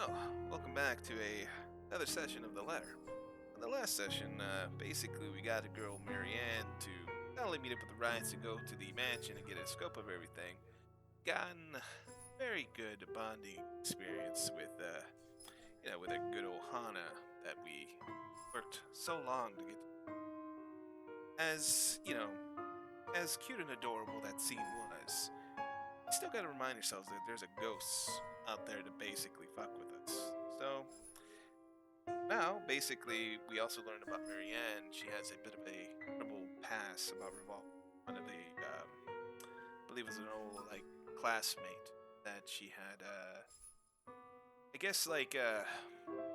So, welcome back to another session of the letter. In the last session, basically we got a girl, Marianne, to not only meet up with the Ryans to go to the mansion and get a scope of everything, gotten very good bonding experience with a good old Hana that we worked so long to get. As cute and adorable that scene was, you still gotta remind yourselves that there's a ghost out there to basically fuck with us. So now, basically, we also learned about Marianne. She has a bit of a troubled past about revolving one of the, I believe it was an old like classmate that she had. I guess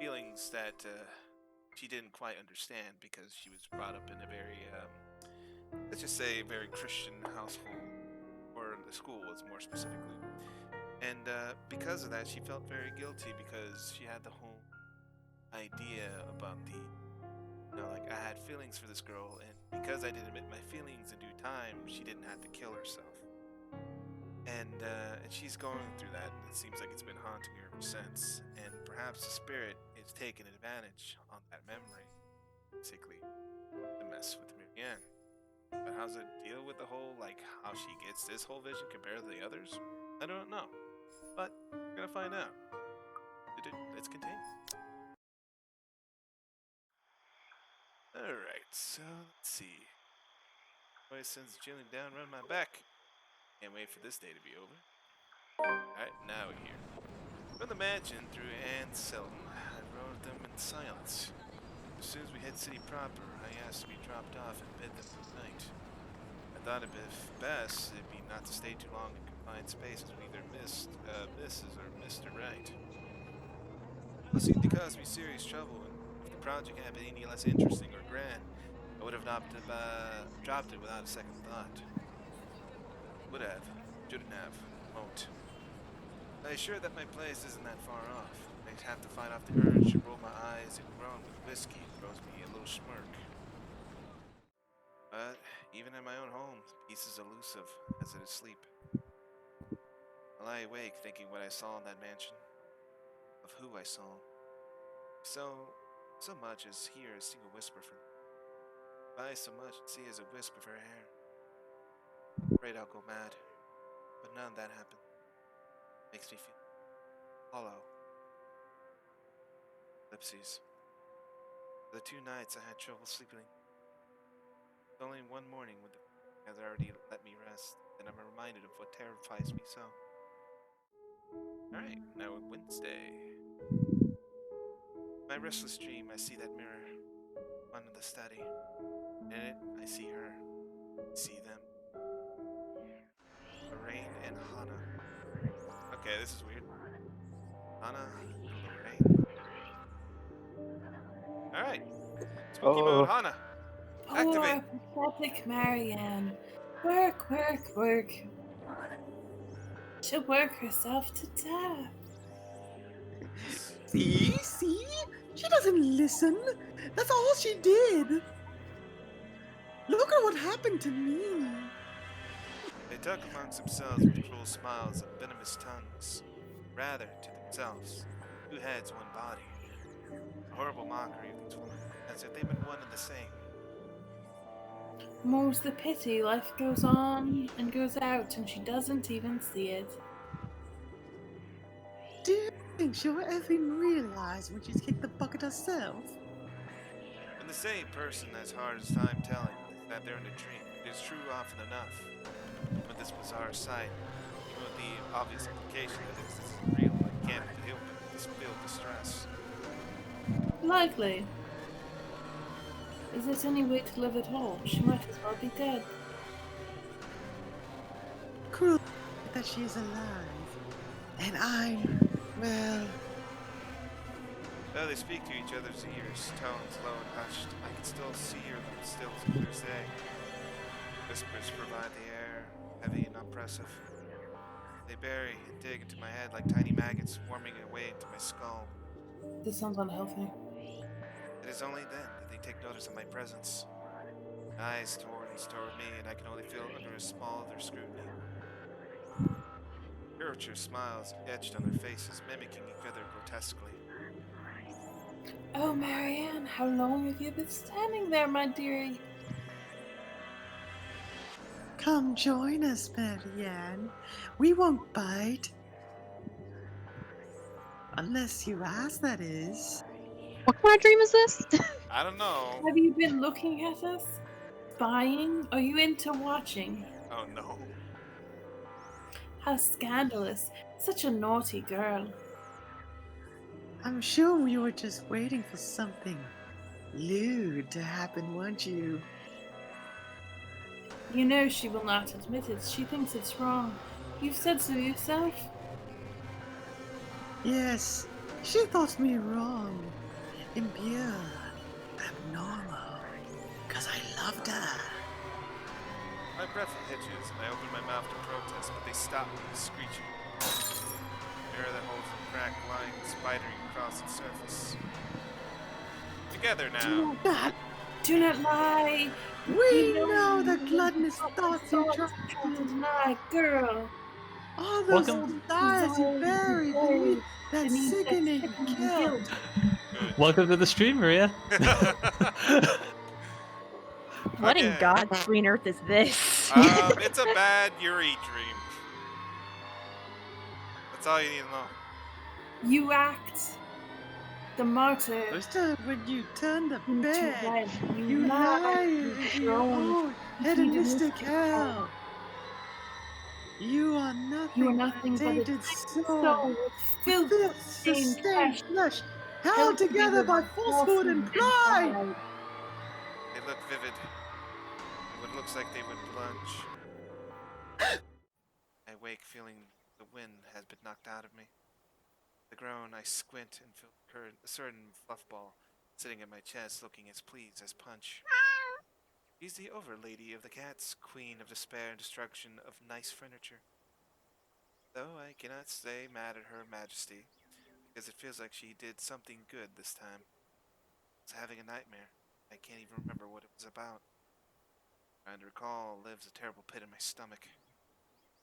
feelings that she didn't quite understand because she was brought up in a very, let's just say, very Christian household, or the school was more specifically. And because of that, she felt very guilty because she had the whole idea about like I had feelings for this girl, and because I didn't admit my feelings in due time, she didn't have to kill herself. And she's going through that, and it seems like it's been haunting her ever since. And perhaps the spirit is taking advantage on that memory, basically, to mess with Marianne. But how's it deal with the whole, like, how she gets this whole vision compared to the others? I don't know. But we're gonna find out. Let's continue. Alright, so let's see. Voice sends chilling down around my back. Can't wait for this day to be over. Alright, now we're here. From the mansion through Anne Selden, I rode them in silence. As soon as we hit city proper, I asked to be dropped off and bid them good night. I thought it'd be best it'd be not to stay too long in confined spaces we either missed Mrs. or Mr. Right. It seemed to cause me serious trouble, and if the project had been any less interesting or grand, I would have dropped it without a second thought. Would have, shouldn't have, won't. I assure that my place isn't that far off. I have to fight off the urge to roll my eyes and groan with whiskey throws me a little smirk. But even in my own home, peace is elusive as it is sleep. I lie awake thinking what I saw in that mansion, of who I saw. So much as hear a single whisper from her. If I so much as see as a wisp of her hair. Afraid I'll go mad, but none of that happened. Makes me feel hollow. Ellipses. For the 2 nights I had trouble sleeping. Only one morning when the has already let me rest, and I'm reminded of what terrifies me so. Alright, now Wednesday. My restless dream, I see that mirror, one in the study. In it, I see her, see them. Lorraine and Hana. Okay, this is weird. Hana and Lorraine. Alright, spooky mode, Hana. Activate. Poor pathetic Marianne. Work, work, work. She'll work herself to death. See? She doesn't listen. That's all she did. Look at what happened to me. They talk amongst themselves with cruel smiles and venomous tongues. Rather, to themselves, 2 heads, 1 body. A horrible mockery of these women, as if they've been one and the same. More's the pity, life goes on and goes out and she doesn't even see it. Do you think she'll ever even realize when she's kicked the bucket herself? When the same person has hardest time telling that they're in a dream, it is true often enough. With this bizarre sight, even with the obvious implication that this isn't real, I can't help but feel distress. Likely. Is there any way to live at all? She might as well be dead. Cruel that she is alive. And I'm, well... Though they speak to each other's ears, tones low and hushed, I can still hear them still as clear as day. Whispers provide the air, heavy and oppressive. They bury and dig into my head like tiny maggots, warming their way into my skull. This sounds unhealthy. It is only then that they take notice of my presence. Eyes toward me, and I can only feel under a small of their scrutiny. Caricature smiles etched on their faces, mimicking each other grotesquely. Oh, Marianne, how long have you been standing there, my dearie? Come join us, Marianne. We won't bite. Unless you ask, that is. What kind of dream is this? I don't know. Have you been looking at us? Spying? Are you into watching? Oh no. How scandalous. Such a naughty girl. I'm sure we were just waiting for something lewd to happen, weren't you? You know she will not admit it. She thinks it's wrong. You've said so yourself. Yes, she thought me wrong, impure, abnormal, 'cause I loved her. My breath hitches, and I open my mouth to protest, but they stop me, screeching. Mirror that holds the cracked line spidering across its surface. Together now. God, Do not lie. we know know the you gluttonous have thoughts you thoughts tried how to to. deny, girl. All those Welcome, desires you buried beneath that sickening guilt. Good. welcome to the stream, Maria. What in Okay. God's green earth is this? It's a bad Yuri dream. That's all you need to know. You act the martyr First time when you turn the into bed, red. you lie into into your your own own hedonistic hell. You are You are nothing nothing but but a tainted soul, soul with filth filth stained sustained flesh, held together together by falsehood and pride. They look vivid. What looks like they would plunge. I wake feeling the wind has been knocked out of me. The groan, I squint and feel a certain fluff ball sitting in my chest looking as pleased as Punch. She's the overlady of the cats, queen of despair and destruction of nice furniture. Though I cannot stay mad at her majesty, because it feels like she did something good this time. I was having a nightmare. I can't even remember what it was about. Trying to recall lives a terrible pit in my stomach.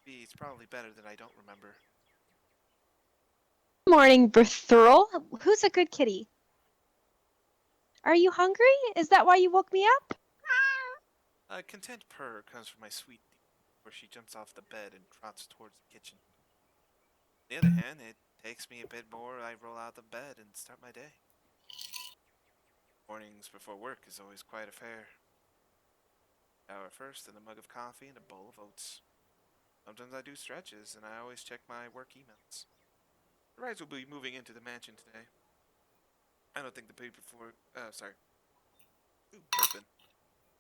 It's probably better that I don't remember. Morning, Berthurl. Who's a good kitty? Are you hungry? Is that why you woke me up? A content purr comes from my sweet where she jumps off the bed and trots towards the kitchen. On the other hand, it takes me a bit more. I roll out of bed and start my day. Mornings before work is always quite a affair. Shower first, then a mug of coffee and a bowl of oats. Sometimes I do stretches, and I always check my work emails. The rides will be moving into the mansion today. I don't think the paperwork. Open.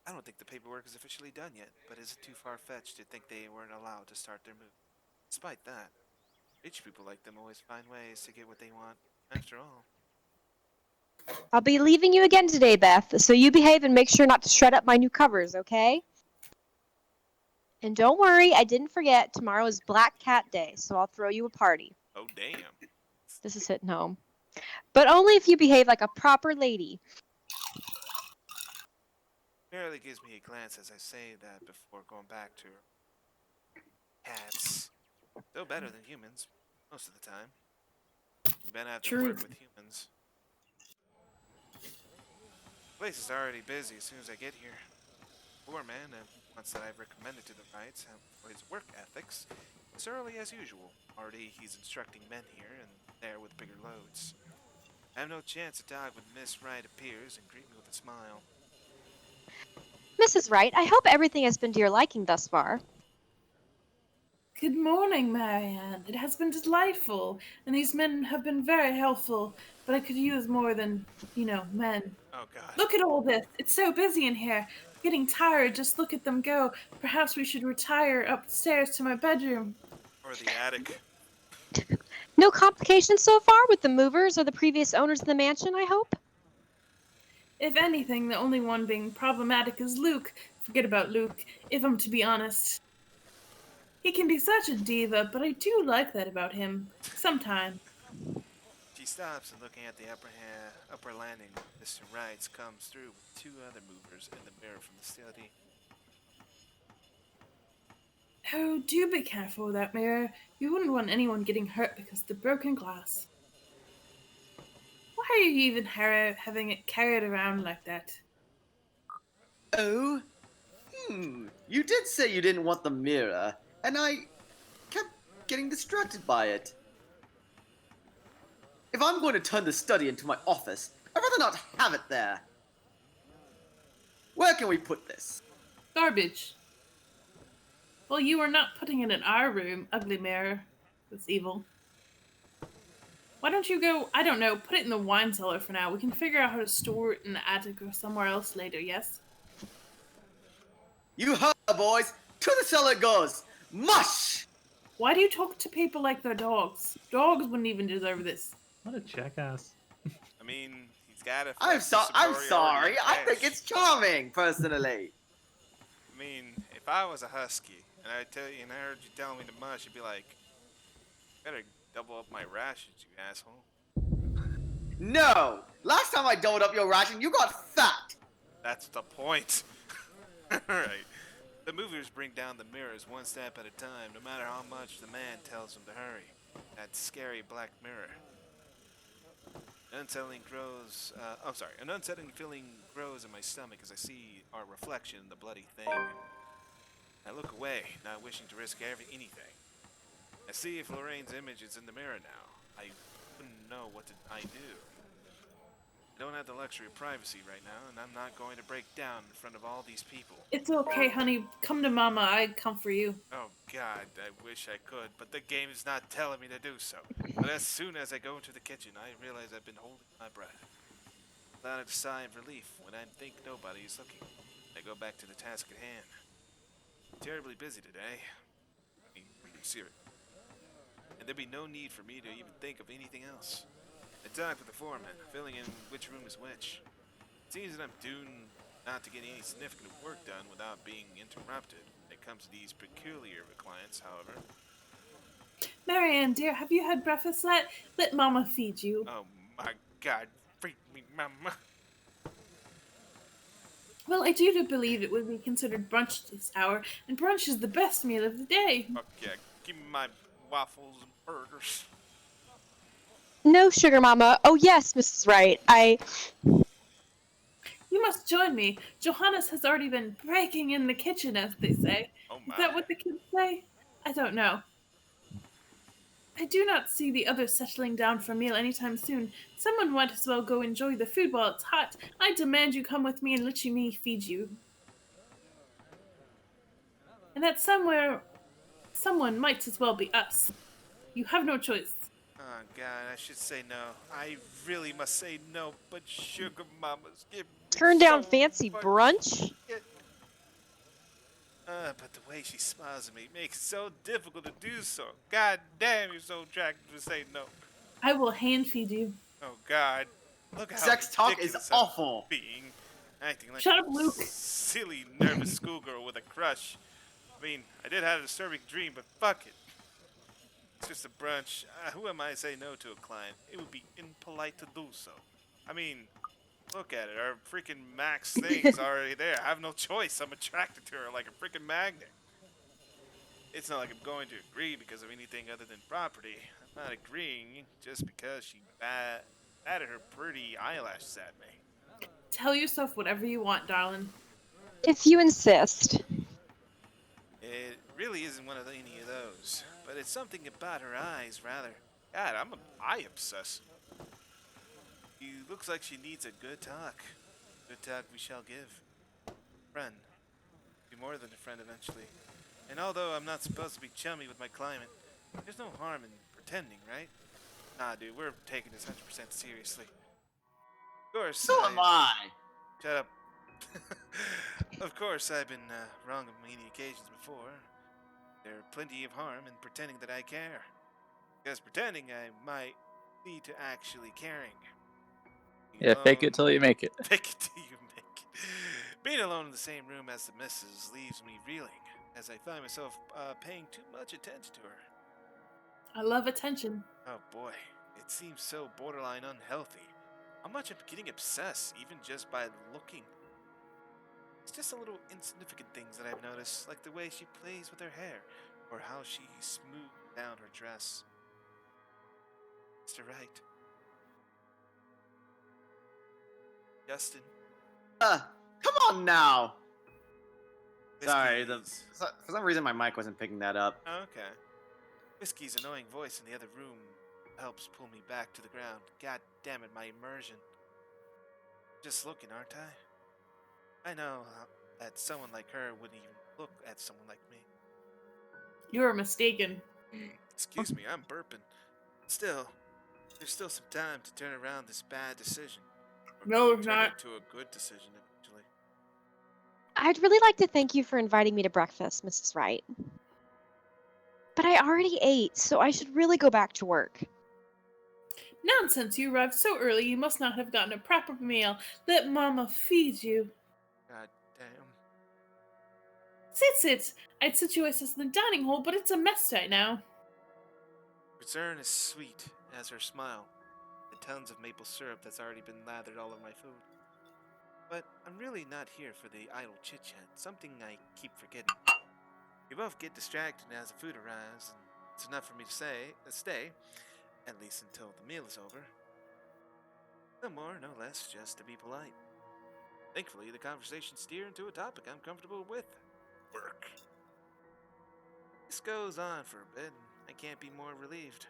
I don't think the paperwork is officially done yet, but is it too far-fetched to think they weren't allowed to start their move? Despite that, rich people like them always find ways to get what they want. After all, I'll be leaving you again today, Beth, so you behave and make sure not to shred up my new covers, okay? And don't worry, I didn't forget, tomorrow is Black Cat Day, so I'll throw you a party. oh damn. This is hitting home. But only if you behave like a proper lady. Barely gives me a glance as I say that before going back to her. Cats. Still better than humans, most of the time. You've been having to True. work with humans. The place is already busy as soon as I get here. Poor man, once that I've recommended to the Knights for his work ethics, as early as usual. Already he's instructing men here and there with bigger loads. I have no chance a dog with Miss Wright appears and greet me with a smile. Mrs. Wright, I hope everything has been to your liking thus far. Good morning, Marianne. It has been delightful, and these men have been very helpful, but I could use more than, men. Oh god. Look at all this. It's so busy in here. I'm getting tired. Just look at them go. Perhaps we should retire upstairs to my bedroom. Or the attic. No complications so far with the movers or the previous owners of the mansion, I hope? If anything, the only one being problematic is Luke. Forget about Luke, if I'm to be honest. He can be such a diva, but I do like that about him. Sometimes. She stops and looking at the upper landing, Mr. Wright comes through with two other movers in the mirror from the study. Oh, do be careful with that mirror. You wouldn't want anyone getting hurt because of the broken glass. Why are you even having it carried around like that? Oh, you did say you didn't want the mirror, and I kept getting distracted by it. If I'm going to turn the study into my office, I'd rather not have it there. Where can we put this? Garbage. Well, you are not putting it in our room, ugly mirror. That's evil. Why don't you go, I don't know, put it in the wine cellar for now. We can figure out how to store it in the attic or somewhere else later, yes? You heard, boys. To the cellar it goes. Mush! Why do you talk to people like they're dogs? Dogs wouldn't even deserve this. What a jackass. I mean, he's got to I'm flex his sorry. superiority I on think Ash. it's charming, personally. I mean, if I was a husky and I tell you and I heard you telling me to mush, you'd be like, better double up my rations, you asshole. No! Last time I doubled up your ration, you got fat! That's the point. Alright. The movers bring down the mirrors one step at a time, no matter how much the man tells them to hurry. That scary black mirror. An unsettling feeling grows in my stomach as I see our reflection in the bloody thing. I look away, not wishing to risk anything. I see if Lorraine's image is in the mirror now. I wouldn't know what I do. I don't have the luxury of privacy right now, and I'm not going to break down in front of all these people. It's okay, honey. Come to Mama. I'd come for you. Oh God, I wish I could, but the game is not telling me to do so. But as soon as I go into the kitchen, I realize I've been holding my breath. Without a sigh of relief when I think nobody is looking. I go back to the task at hand. I'm terribly busy today. I mean, serious. And there'd be no need for me to even think of anything else. I talk with the foreman, filling in which room is which. It seems that I'm doomed not to get any significant work done without being interrupted. When it comes to these peculiar clients, however. Marianne, dear, have you had breakfast yet? Let Mama feed you. Oh my God, feed me, mama. Well, I do believe it would be considered brunch this hour, and brunch is the best meal of the day. Fuck yeah, give me my waffles and burgers. No, Sugar Mama. Oh, yes, Mrs. Wright. You must join me. Johannes has already been breaking in the kitchen, as they say. Oh Is my. that what the kids say? I don't know. I do not see the others settling down for a meal anytime soon. Someone might as well go enjoy the food while it's hot. I demand you come with me and let me feed you. And that someone might as well be us. You have no choice. Oh God, I should say no. I really must say no, but Sugar Mama's give me Turn down so fancy much brunch? shit. But the way she smiles at me makes it so difficult to do so. God damn, you're so attractive to say no. I will hand feed you. Oh God, look how Sex talk is ridiculous I'm awful. being, acting like Shut up, a Luke. silly, nervous schoolgirl with a crush. I mean, I did have a disturbing dream, but fuck it. It's just a brunch. Who am I to say no to a client? It would be impolite to do so. I mean, look at it. Our freaking Max thing is already there. I have no choice. I'm attracted to her like a freaking magnet. It's not like I'm going to agree because of anything other than property. I'm not agreeing just because she batted her pretty eyelashes at me. Tell yourself whatever you want, darling. If you insist. It really isn't one of any of those. But it's something about her eyes, rather. God, I'm eye obsessed. She looks like she needs a good talk. Good talk we shall give. Friend. Be more than a friend eventually. And although I'm not supposed to be chummy with my client, there's no harm in pretending, right? Nah, dude, we're taking this 100% seriously. Of course. So am I. Shut up. Of course, I've been wrong on many occasions before. There are plenty of harm in pretending that I care. Because pretending I might lead to actually caring. Yeah, fake it till you make it. Fake it till you make it. Being alone in the same room as the missus leaves me reeling, as I find myself paying too much attention to her. I love attention. Oh boy, it seems so borderline unhealthy. How much I'm getting obsessed, even just by looking. It's just the little insignificant things that I've noticed, like the way she plays with her hair, or how she smoothed down her dress. Mr. Wright. Justin. Come on now. Sorry, Whiskey's... for some reason my mic wasn't picking that up. Oh, okay. Whiskey's annoying voice in the other room helps pull me back to the ground. God damn it, my immersion. Just looking, aren't I? I know that someone like her wouldn't even look at someone like me. You're mistaken. Excuse me, I'm burping. Still, there's still some time to turn around this bad decision. Or No, maybe there's turn not. it into a good decision eventually. I'd really like to thank you for inviting me to breakfast, Mrs. Wright. But I already ate, so I should really go back to work. Nonsense, you arrived so early you must not have gotten a proper meal. Let Mama feed you. God damn. Sit. I'd sit you in the dining hall, but it's a mess right now. Return is sweet as her smile, and tons of maple syrup that's already been lathered all over my food. But I'm really not here for the idle chit-chat, something I keep forgetting. You both get distracted as the food arrives, and it's enough for me to stay, at least until the meal is over. No more, no less, just to be polite. Thankfully, the conversation steered into a topic I'm comfortable with. Work. This goes on for a bit, and I can't be more relieved.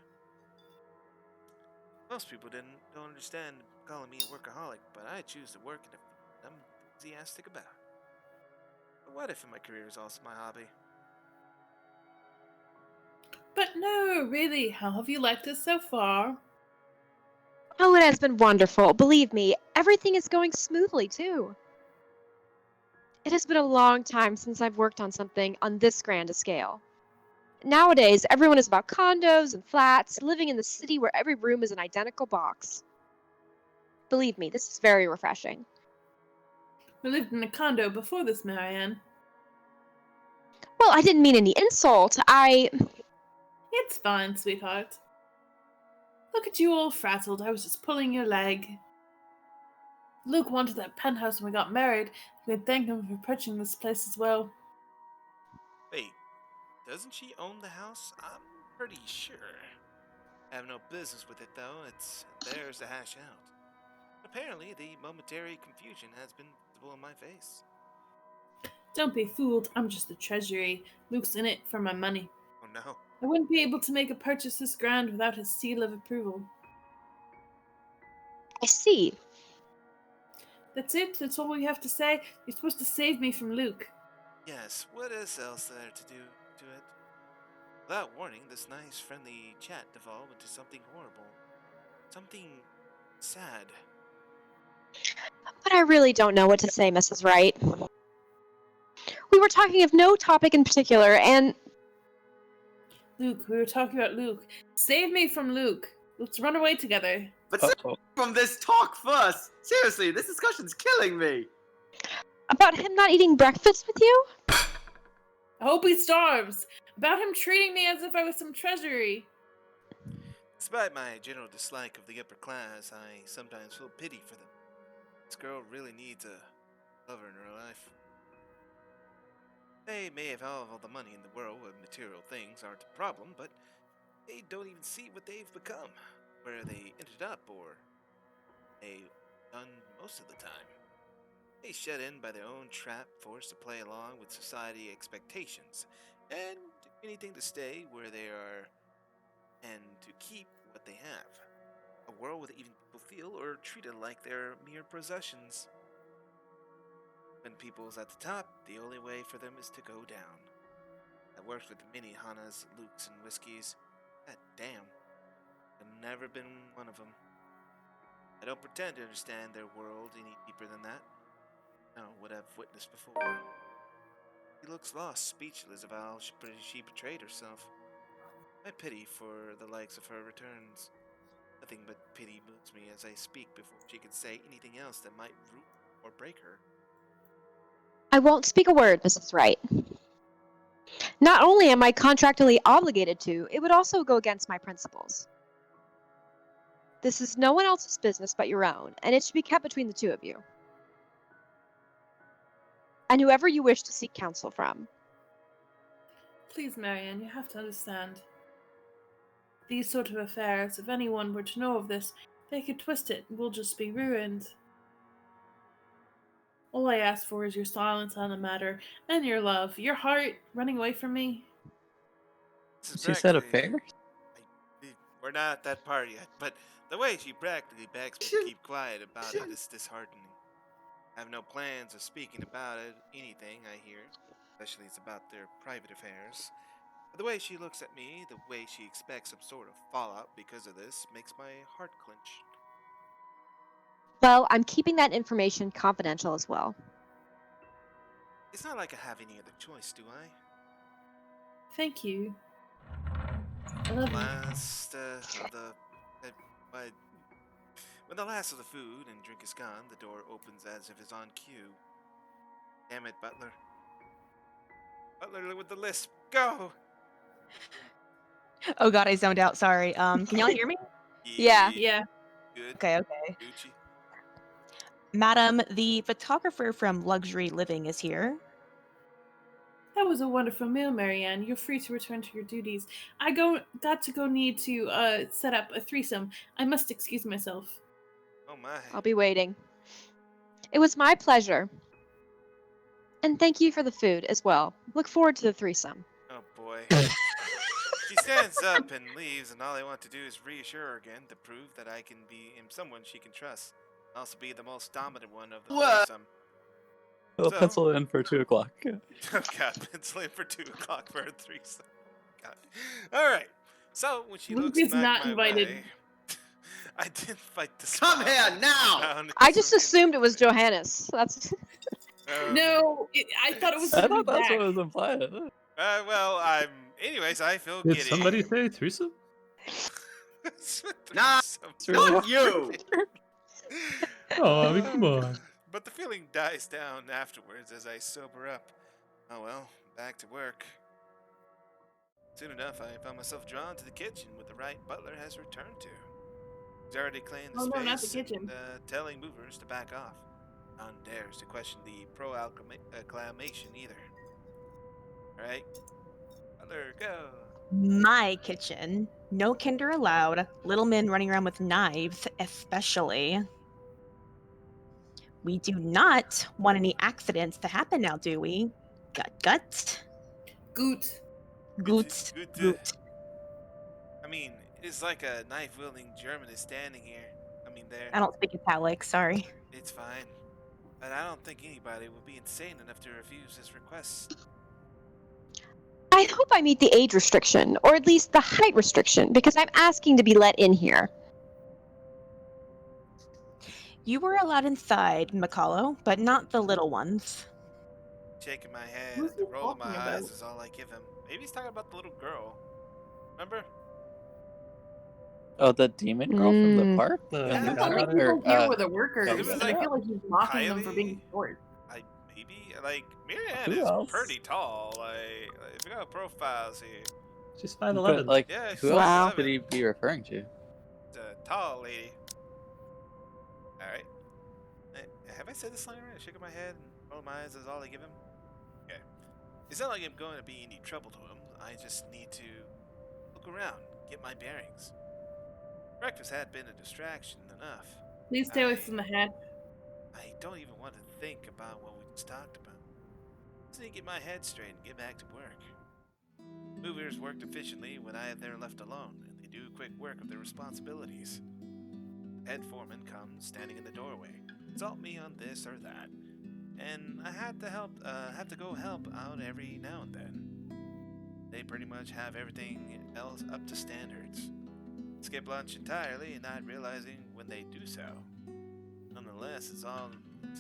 Most people don't understand calling me a workaholic, but I choose to work in a I'm enthusiastic about. But what if my career is also my hobby? But no, really, how have you liked it so far? Oh, it has been wonderful. Believe me, everything is going smoothly, too. It has been a long time since I've worked on something on this grand a scale. Nowadays, everyone is about condos and flats, living in the city where every room is an identical box. Believe me, this is very refreshing. We lived in a condo before this, Marianne. Well, I didn't mean any insult. It's fine, sweetheart. Look at you all frazzled. I was just pulling your leg. Luke wanted that penthouse when we got married. We'd thank him for purchasing this place as well. Wait, doesn't she own the house? I'm pretty sure. I have no business with it, though. It's theirs to hash out. Apparently, the momentary confusion has been visible in my face. Don't be fooled. I'm just the treasury. Luke's in it for my money. Oh no. I wouldn't be able to make a purchase this grand without his seal of approval. I see. That's it? That's all you have to say? You're supposed to save me from Luke. Yes, what is else there to do to it? Without warning, this nice, friendly chat devolved into something horrible. Something sad. But I really don't know what to say, Mrs. Wright. We were talking of no topic in particular, and... Luke, we were talking about Luke. Save me from Luke. Let's run away together. But Uh-oh. from this talk first. Seriously, this discussion's killing me. About him not eating breakfast with you? I hope he starves. About him treating me as if I was some treasury. Despite my general dislike of the upper class, I sometimes feel pity for them. This girl really needs a lover in her life. They may have all the money in the world where material things aren't a problem, but they don't even see what they've become, where they ended up, or they've done most of the time. They shut in by their own trap, forced to play along with society expectations, and do anything to stay where they are and to keep what they have. A world where even people feel or treated like they're mere possessions. When people's at the top, the only way for them is to go down. I worked with many Hanas, Lukes, and Whiskies. God damn. I've never been one of them. I don't pretend to understand their world any deeper than that. No, what I've witnessed before. He looks lost, speechless of how she betrayed herself. My pity for the likes of her returns. Nothing but pity moves me as I speak before she can say anything else that might root or break her. I won't speak a word, Mrs. Wright. Not only am I contractually obligated to, it would also go against my principles. This is no one else's business but your own, and it should be kept between the two of you. and whoever you wish to seek counsel from. Please, Marianne, you have to understand. These sort of affairs, if anyone were to know of this, they could twist it and we'll just be ruined. All I ask for is your silence on the matter, and your love, your heart running away from me. This is She said practically- affair? We're not at that part yet, but the way she practically begs me to keep quiet about it is disheartening. I have no plans of speaking about it, anything I hear, especially it's about their private affairs. But the way she looks at me, the way she expects some sort of fallout because of this, makes my heart clench. Well, I'm keeping that information confidential as well. It's not like I have any other choice, do I? Thank you. I love you. Last of the... but when the last of the food and drink is gone, the door opens as if it's on cue. Damn it, Butler. Butler with the lisp. Go! Oh god, I zoned out. Sorry. Can y'all hear me? Yeah. Yeah. Good. Okay, okay. Gucci. Madam, the photographer from Luxury Living is here. That was a wonderful meal, Marianne. You're free to return to your duties. I got to need to set up a threesome. I must excuse myself. Oh my. I'll be waiting. It was my pleasure. And thank you for the food as well. Look forward to the threesome. Oh boy. She stands up and leaves, and all I want to do is reassure her again to prove that I can be someone she can trust. Also be the most dominant one of the threesome. We'll So- pencil it in for 2 o'clock. Oh god, pencil in for 2 o'clock for a threesome. God. Alright. So when she Luke looks is back not my invited. way, I didn't fight the Come spot. here now! Found I just some- assumed it was Johannes. That's No, I thought it was I gonna thought be that's Zach. what was implied. well, anyways, I feel Did giddy. somebody say threesome? Nah, It's really Not you! Oh, I mean, come on. But the feeling dies down afterwards as I sober up. Oh well, back to work. Soon enough, I found myself drawn to the kitchen where the right butler has returned to. He's already cleaning the Oh, space no, not the kitchen. and telling movers to back off. None dares to question the pro-acclamation either. Alright, butler, go. My kitchen. No kinder allowed. Little men running around with knives, especially. We do not want any accidents to happen now, do we? Gut. Goot. Goot. Good. Goot. I mean, it's like a knife-wielding German is standing here. I mean, there. I don't speak Italic, sorry. It's fine. But I don't think anybody would be insane enough to refuse his request. I hope I meet the age restriction, or at least the height restriction, because I'm asking to be let in here. You were allowed inside, Makalo, but not the little ones. Shaking my head, Who's the he roll of my talking eyes about? is all I give him. Maybe he's talking about the little girl. Remember? Oh, the demon girl from the Mm. park? The Yeah. The only yeah, people here uh, were the workers, it was and like I feel like he's mocking them for being Kylie. short. Maybe? Like, Marianne Who is else? pretty tall. Like, if you got profiles here. she's But 5'11". like, Yeah, she's who else Wow. could he be referring to? It's a tall lady. Alright. Have I said this line right? Shaking my head and rolling my eyes is all I give him? Okay. It's not like I'm going to be any trouble to him. I just need to look around, get my bearings. Breakfast had been a distraction enough. Please stay away from the hat. I don't even want to think about what we just talked about. Just need to get my head straight and get back to work. Movers worked efficiently when I had there left alone, and they do quick work of their responsibilities. Head foreman comes, standing in the doorway, consult me on this or that, and I have to go help out every now and then. They pretty much have everything else up to standards. Skip lunch entirely, not realizing when they do so. Nonetheless, it's all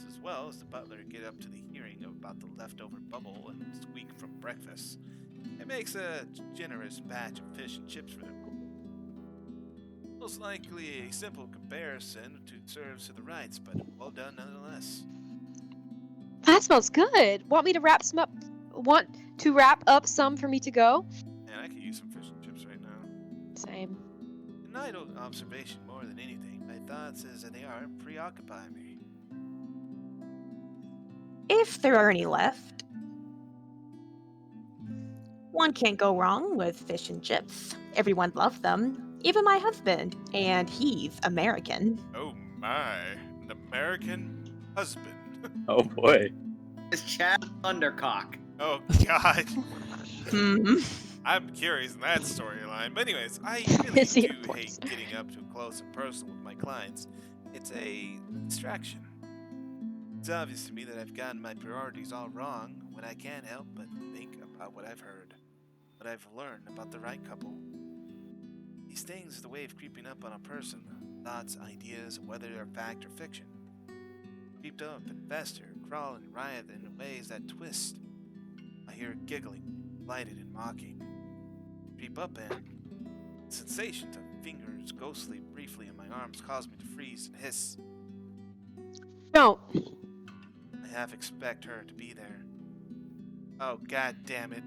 as well as the butler get up to the hearing about the leftover bubble and squeak from breakfast. It makes a generous batch of fish and chips for them. Most likely a simple comparison to serves to the rights, but well done nonetheless. That smells good. Want me to wrap some up? Want to wrap up some for me to go? And I could use some fish and chips right now. Same. An idle observation more than anything. My thoughts as they are preoccupy me. if there are any left. One can't go wrong with fish and chips. Everyone loved them, even my husband, and he's American. Oh my, an American husband. Oh boy. It's Chad Thundercock. Oh God. Hmm. I'm curious in that storyline. But anyways, I really Is he do a hate force? getting up too close and personal with my clients. It's a distraction. It's obvious to me that I've gotten my priorities all wrong when I can't help but think about what I've heard, what I've learned about the right couple. These things are the way of creeping up on a person. Thoughts, ideas, whether they're fact or fiction. Creeped up and fester, crawl and writhe in ways that twist. I hear giggling, lighted and mocking. Creep up and the sensation of fingers ghostly briefly in my arms caused me to freeze and hiss. No. I half expect her to be there. Oh, god damn it.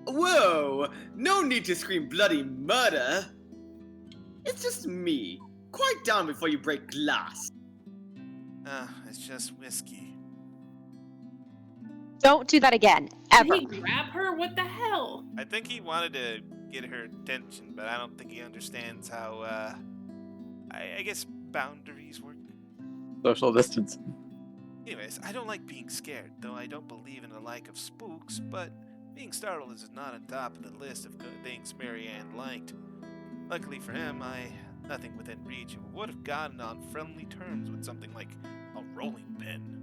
Whoa! No need to scream bloody murder! It's just me. Quiet down before you break glass. It's just whiskey. Don't do that again. Did Ever. he grab her? What the hell? I think he wanted to get her attention, but I don't think he understands how, I guess boundaries work. Social distance. Anyways, I don't like being scared, though I don't believe in the like of spooks, but being startled is not on top of the list of good things Marianne liked. Luckily for him, nothing within reach, would have gotten on friendly terms with something like a rolling pin.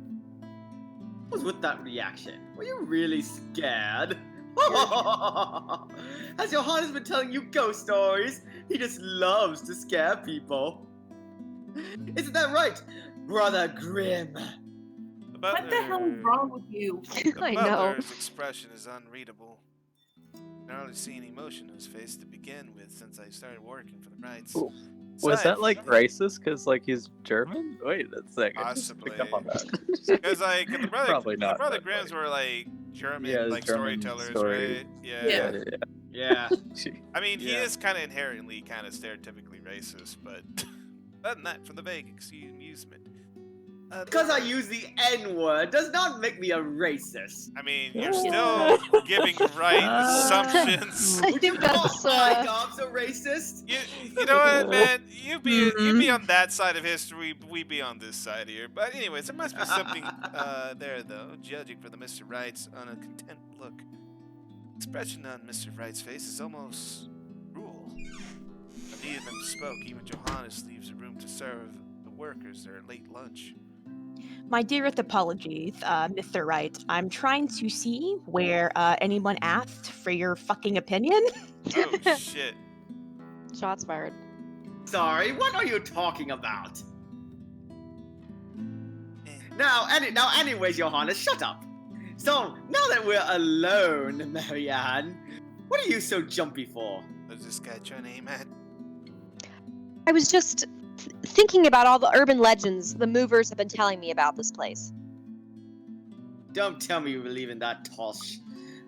What was with that reaction? Were you really scared? Has Johannes been telling you ghost stories? He just loves to scare people. Isn't that right, Brother Grimm? What the hell is wrong with you? The I know. butler's expression is unreadable. I hardly see any emotion in his face to begin with since I started working for the Rights. Ooh. Was that like racist? Cause like he's German? Wait a second. I just picked up on that. Because like the Probably the not, brother but, Grimms were like German, Yeah, like German storytellers, story. right? Yeah. Yeah. I mean, he Yeah. is kind of inherently kind of stereotypically racist, but other than that, for the vague amusement. Because I use the N-word does not make me a racist. I mean, you're still giving right assumptions. I think that's My dog's a racist. You know what, man? You be on that side of history, we be on this side here. But anyways, there must be something there, though, judging from the Mr. Wright's uncontent look. Expression on Mr. Wright's face is almost cruel. Neither of them spoke. Even Johannes leaves the room to serve the workers their late lunch. My dearest apologies, Mr. Wright. I'm trying to see where anyone asked for your fucking opinion. Oh shit! Shots fired. Sorry, what are you talking about? Now, anyways, Johannes, shut up. So, now that we're alone, Marianne, what are you so jumpy for? What's this guy trying to aim at? I was just thinking about all the urban legends the movers have been telling me about this place. Don't tell me you believe in that tosh.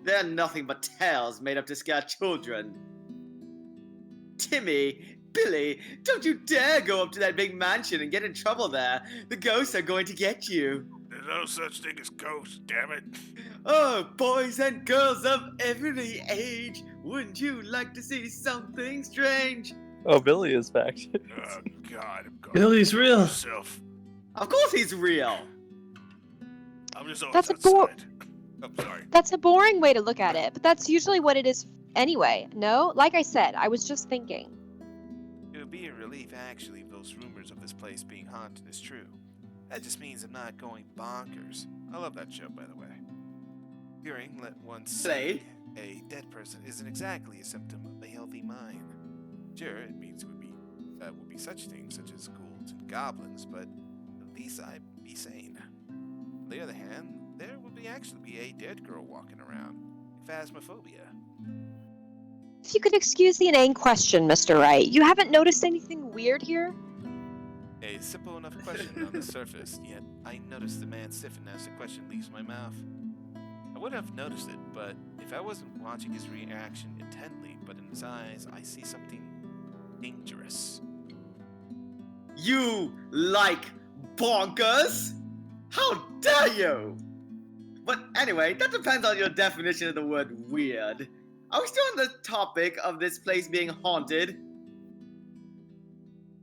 They're nothing but tales made up to scare children. Timmy, Billy, don't you dare go up to that big mansion and get in trouble there. The ghosts are going to get you. There's no such thing as ghosts, damn it! Oh, boys and girls of every age, wouldn't you like to see something strange? Oh, Billy is back. Oh God, I'm going Billy's real. myself. Of course he's real. I'm just always That's a bore- outside. I'm sorry. That's a boring way to look at it, but that's usually what it is anyway. No? Like I said, I was just thinking. It would be a relief, actually, if those rumors of this place being haunted is true. That just means I'm not going bonkers. I love that show, by the way. Hearing, let one say, a dead person isn't exactly a symptom of a healthy mind. Sure, it means would be such things such as ghouls and goblins, but at least I'd be sane. On the other hand, there would actually be a dead girl walking around. Phasmophobia. If you could excuse the inane question, Mr. Wright, you haven't noticed anything weird here? A simple enough question on the surface, yet I notice the man stiffen as the question leaves my mouth. I would have noticed it, but if I wasn't watching his reaction intently, but in his eyes, I see something dangerous. You like bonkers? How dare you? But anyway, that depends on your definition of the word weird. Are we still on the topic of this place being haunted?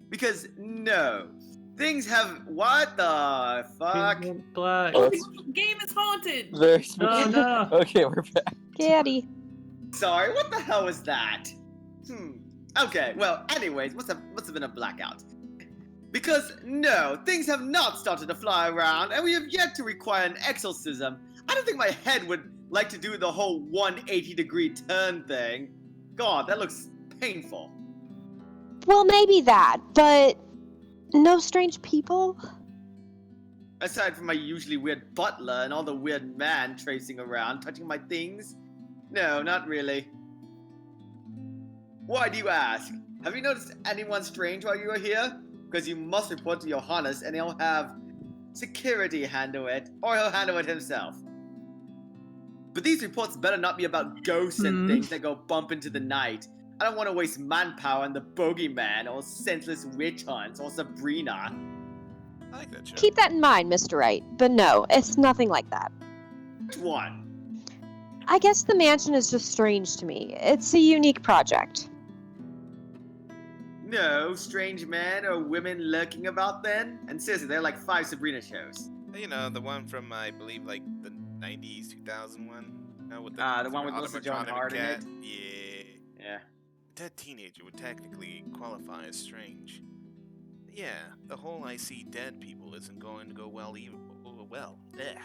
Because no. Things have... What the fuck? Black. Oh, the game is haunted. Very No, spooky. no. Okay, we're back. Gaddy. Sorry, what the hell was that? Okay, well, anyways, must have been a blackout. Because no, things have not started to fly around, and we have yet to require an exorcism. I don't think my head would like to do the whole 180-degree turn thing. God, that looks painful. Well, maybe that, but no strange people? Aside from my usually weird butler and all the weird man tracing around, touching my things? No, not really. Why do you ask? Have you noticed anyone strange while you are here? Because you must report to Johannes and he'll have security handle it, or he'll handle it himself. But these reports better not be about ghosts and things that go bump into the night. I don't want to waste manpower on the bogeyman, or senseless witch hunts, or Sabrina. I like that show. Keep that in mind, Mr. Wright. But no, it's nothing like that. Which one? I guess the mansion is just strange to me. It's a unique project. No strange men or women lurking about then? And seriously, there are like 5 Sabrina shows. You know, the one from, I believe, like, the 90s, 2001? No, with the one with Melissa Joan automatronic Hart in cat. it? Yeah. Yeah. A dead teenager would technically qualify as strange. But yeah, the whole I see dead people isn't going to go well even. Well, yeah.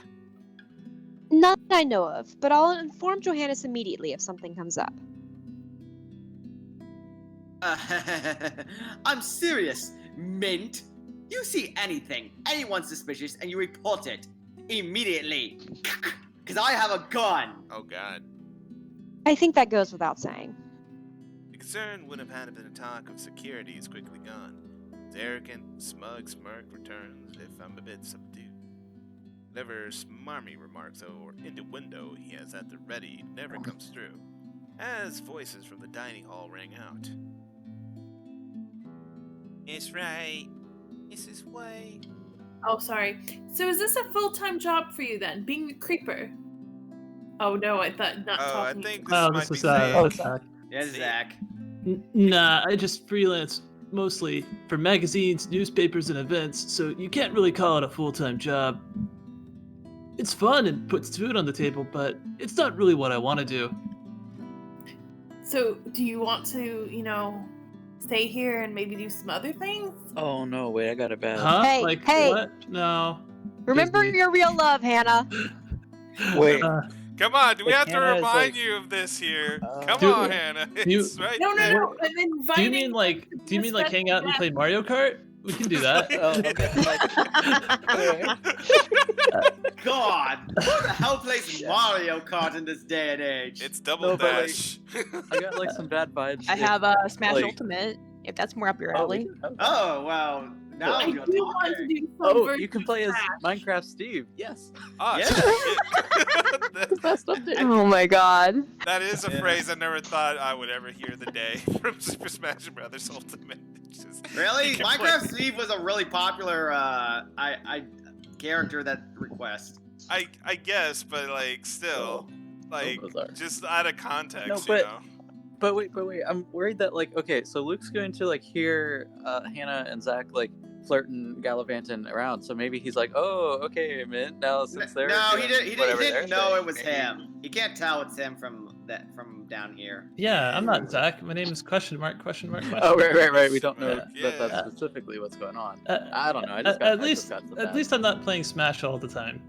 None that I know of, but I'll inform Johannes immediately if something comes up. I'm serious, Mint. You see anything, anyone suspicious, and you report it immediately. Because I have a gun. Oh god. I think that goes without saying. The concern would have had been a talk of security is quickly gone. His arrogant, smug smirk returns if I'm a bit subdued. Whatever smarmy remarks or innuendo he has at the ready never comes through, as voices from the dining hall rang out. It's right. Mrs. White. Oh, sorry. So is this a full-time job for you then, being a creeper? Oh no, I thought not Oh, I talking. think this Oh, might this be is Zach. Zach. Yes, Zach. Nah, I just freelance mostly for magazines, newspapers, and events, so you can't really call it a full-time job. It's fun and puts food on the table, but it's not really what I want to do. So do you want to, stay here and maybe do some other things? Oh no, wait, I got a bad. Huh? Hey, Like, hey. what? No. Remember Disney. your real love, Hannah. Wait. Come on, do we Like, have to Hannah is remind like- you of this here? Come Do- on, Hannah. you- It's right No, there. I'm Do inviting. you mean like hang out and play Mario Kart? We can do that. God, who the hell plays Mario Kart in this day and age? It's double No, but, like, dash. I got like some bad vibes. I have a Smash like- Ultimate, if that's more up your Oh, we alley. can have that. Oh, well, now I do you're want to talking. do some Oh, version you can of play as Smash. Minecraft Steve. Yes. Ah, Yeah. shit. Best update. Oh my god. That is a Yeah. phrase I never thought I would ever hear the day from Super Smash Bros. Ultimate. It's just- Really? you can Minecraft play- Steve was a really popular character that request. I guess, but like still, like bizarre. just out of context, No, you but- know. But wait, I'm worried that like, okay, so Luke's going to like hear Hannah and Zach like flirting, gallivanting around. So maybe he's like, oh, okay, Mint. Now since they're No, doing he whatever didn't they're know saying, it was maybe- him. He can't tell it's him from down here. Yeah, I'm not Zach. My name is question mark. Oh, right. We don't know Yeah. that that's specifically what's going on. Uh, I don't know. I just got, at I just least, got some at bad least I'm not playing Smash all the time.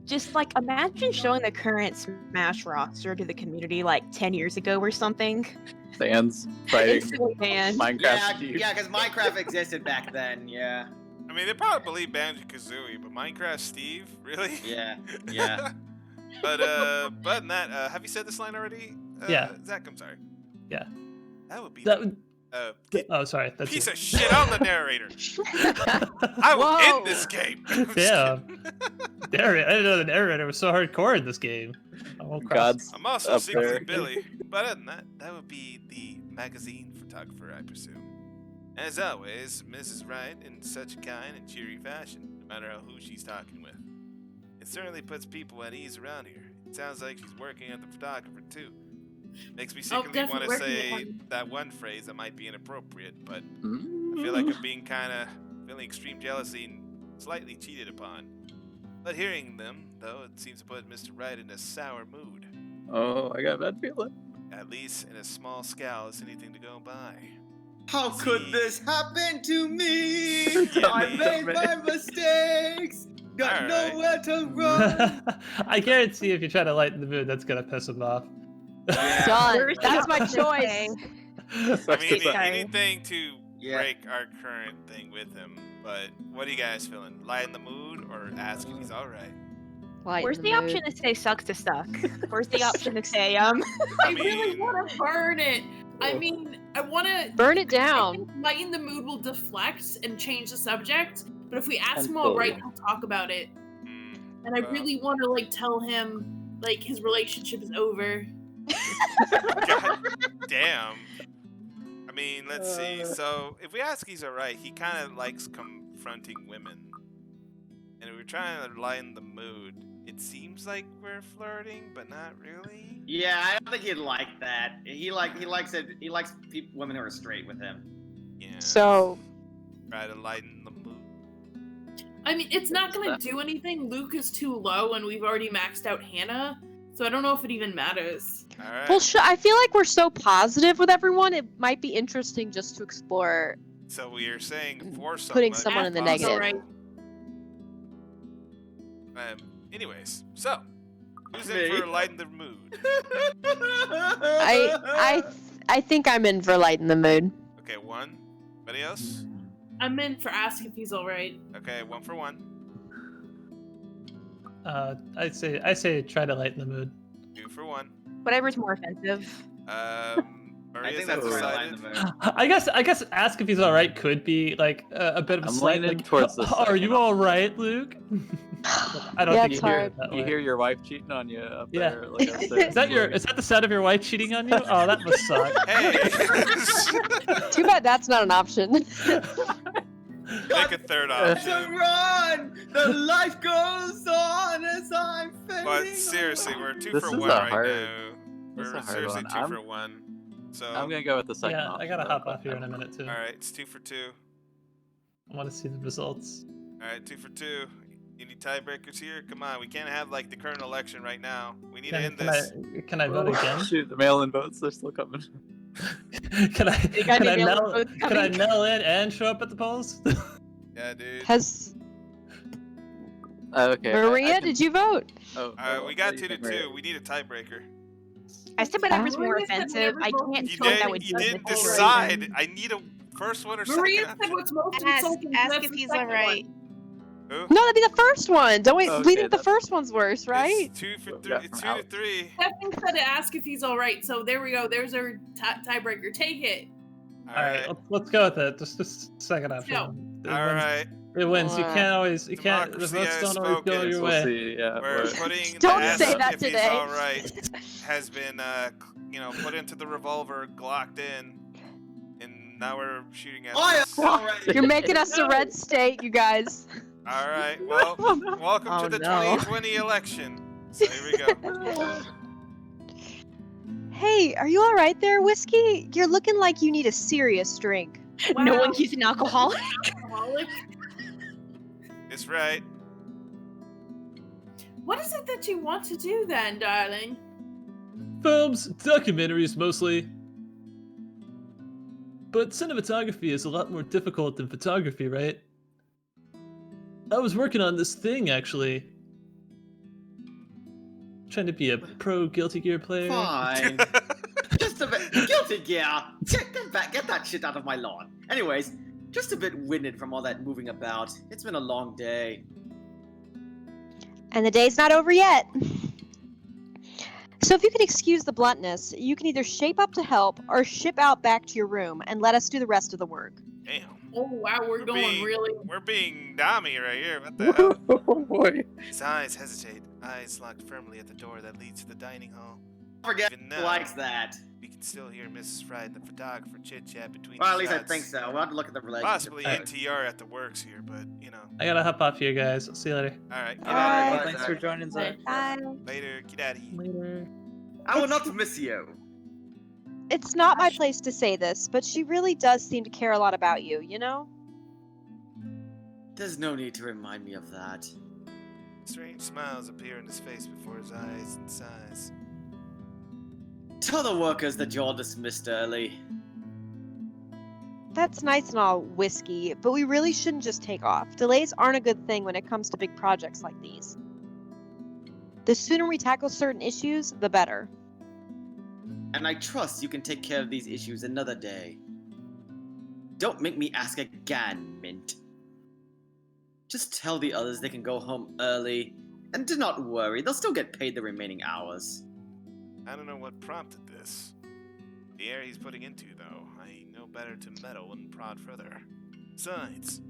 Just like imagine showing the current Smash roster to the community like 10 years ago or something. fans fighting Instantly banned. Minecraft Steve. Yeah, because Minecraft existed back then. Yeah, I mean, they probably believe Banjo-Kazooie, but Minecraft Steve, really? yeah. But but in that, have you said this line already? Yeah. Zach, I'm sorry. Yeah. That would be That would, the oh, sorry. That's piece it. of shit on the narrator. I will Whoa. end this game. Yeah. I didn't know the narrator was so hardcore in this game. I won't cross- God's I'm also up secretly there. Billy, but other than that, that would be the magazine photographer, I presume. As always, Mrs. Wright, in such a kind and cheery fashion, no matter who she's talking with. It certainly puts people at ease around here. It sounds like she's working at the photographer too. Makes me secretly want to definitely say working that one phrase that might be inappropriate, but I feel like I'm being feeling extreme jealousy and slightly cheated upon. But hearing them, though, it seems to put Mr. Wright in a sour mood. Oh, I got a bad feeling. At least in a small scale is anything to go by. How could See. this happen to me? Yeah, I man. made my mistakes. Got Alright. nowhere to run. I guarantee if you try to lighten the mood, that's gonna piss him off. Done. Where's That's the my opposite choice. thing? I mean, Okay. anything to Yeah. break our current thing with him. But what are you guys feeling? Lighten the mood or ask if he's alright? Lighten Where's the mood. option to say sucks to suck? Where's the option to say I I really mean- want to burn it. I mean, I want to Burn it I down. think lighten the mood will deflect and change the subject. But if we ask him Until- all right, he'll talk about it. Hmm. And I Well. really want to tell him his relationship is over. God damn. I mean, let's see. So, if we ask he's alright, he kind of likes confronting women. And if we're trying to lighten the mood, it seems like we're flirting, but not really. Yeah, I don't think he'd like that. He likes it. He likes women who are straight with him. Yeah. So, Try to lighten the mood. I mean, it's not going to do anything. Luke is too low, and we've already maxed out Hannah. So I don't know if it even matters. Alright. well, I feel like we're so positive with everyone. It might be interesting just to explore. So we are saying for someone. Putting someone in the Ask negative. alright. Anyways, so who's in Me. for lighten the mood? I think I'm in for lighten the mood. Okay, one. Anybody else? I'm in for ask if he's alright. Okay, one for one. I say try to lighten the mood. Two for one. whatever's more offensive? I Maria's think that's undecided. right. Line the mood. I guess ask if he's all right could be like a bit of a I'm slight, leaning like, towards the Are you second all right, Luke? I don't Yeah, think it's you hear hard. it that You way. hear your wife cheating on you up Yeah. there, like upstairs. Is that the sound of your wife cheating on you? Oh, that must suck. Hey! Too bad that's not an option. Pick a third To option. run, the life goes on as I'm fading. But seriously, we're two This for is one a right hard- now. this is We're a hard seriously one. 2 I'm- for 1. So, I'm gonna go with the second Yeah, option. I gotta though, hop but off here in a minute too. alright, it's 2 for 2. I want to see the results. Alright, 2 for 2. Any tiebreakers here? Come on, we can't have like the current election right now. We need to end this. Can I vote Oh, again? Shoot, the mail-in votes are still coming. Can I got can I any mail votes can I coming? mail in and show up at the polls? Yeah, dude. Has Okay. Maria? Did you vote? Oh, We got what do 2 you to think, Maria? 2. We need a tiebreaker. I said whatever's more Maria said offensive. I whatever can't votes You tell that Maria would didn't. You be didn't different. decide. I need a first one or Maria second said option. what's most Ask, insulting. ask that's if the he's second alright. Who? No, that'd be the first one. Don't we? Okay, We think the that's- first one's worse, right? It's 2 for What we 3. got It's from 2 to Alex. 3. Stephanie said to ask if he's alright. So there we go. There's our tiebreaker. Take it. All right, let's go with it. Just second option. Go. It All wins. right. It wins. You Alright. can't always. You can't. The Democracy votes has don't always go spoken. your We'll way. see. Yeah. We're but- putting Don't the ask say that if he's today. all right has been put into the revolver, glocked in, and now we're shooting at I this. am already. You're making us a red state, you guys. All right. Well, welcome Oh, to the no. 2020 election. So here we go. Hey, are you all right there, Whiskey? You're looking like you need a serious drink. No Wow. one he's an alcoholic. Alcoholic. It's right. What is it that you want to do then, darling? Films, documentaries mostly. But cinematography is a lot more difficult than photography, right? I was working on this thing actually. Trying to be a pro Guilty Gear player. Fine. Just a bit guilty gear. Get that shit out of my lawn. Anyways, just a bit winded from all that moving about. It's been a long day. And the day's not over yet. So if you can excuse the bluntness, you can either shape up to help or ship out back to your room and let us do the rest of the work. Damn. Oh wow, we're going really. We're being Dami right here. What the hell? Oh boy. His eyes hesitate, eyes locked firmly at the door that leads to the dining hall. Forget Even who now, likes that. we can still hear Mrs. Wright and the photographer chit-chat between Well, the at least I shots. think so. We'll have to look at the relationship. Possibly Alright. NTR at the works here, but, you know. I gotta hop off here, guys. I'll see you later. Alright, get Alright, out Well, of bye, here. thanks for Zach. joining, Zach. Bye. Later, get out of here. Later. I will not miss you. It's not my place to say this, but she really does seem to care a lot about you, you know? There's no need to remind me of that. Strange smiles appear in his face before his eyes and sighs. Tell the workers that you're dismissed early. That's nice and all, Whiskey, but we really shouldn't just take off. Delays aren't a good thing when it comes to big projects like these. The sooner we tackle certain issues, the better. And I trust you can take care of these issues another day. Don't make me ask again, Mint. Just tell the others they can go home early, and do not worry, they'll still get paid the remaining hours. I don't know what prompted this. The air he's putting into, though, I know better to meddle and prod further. Besides,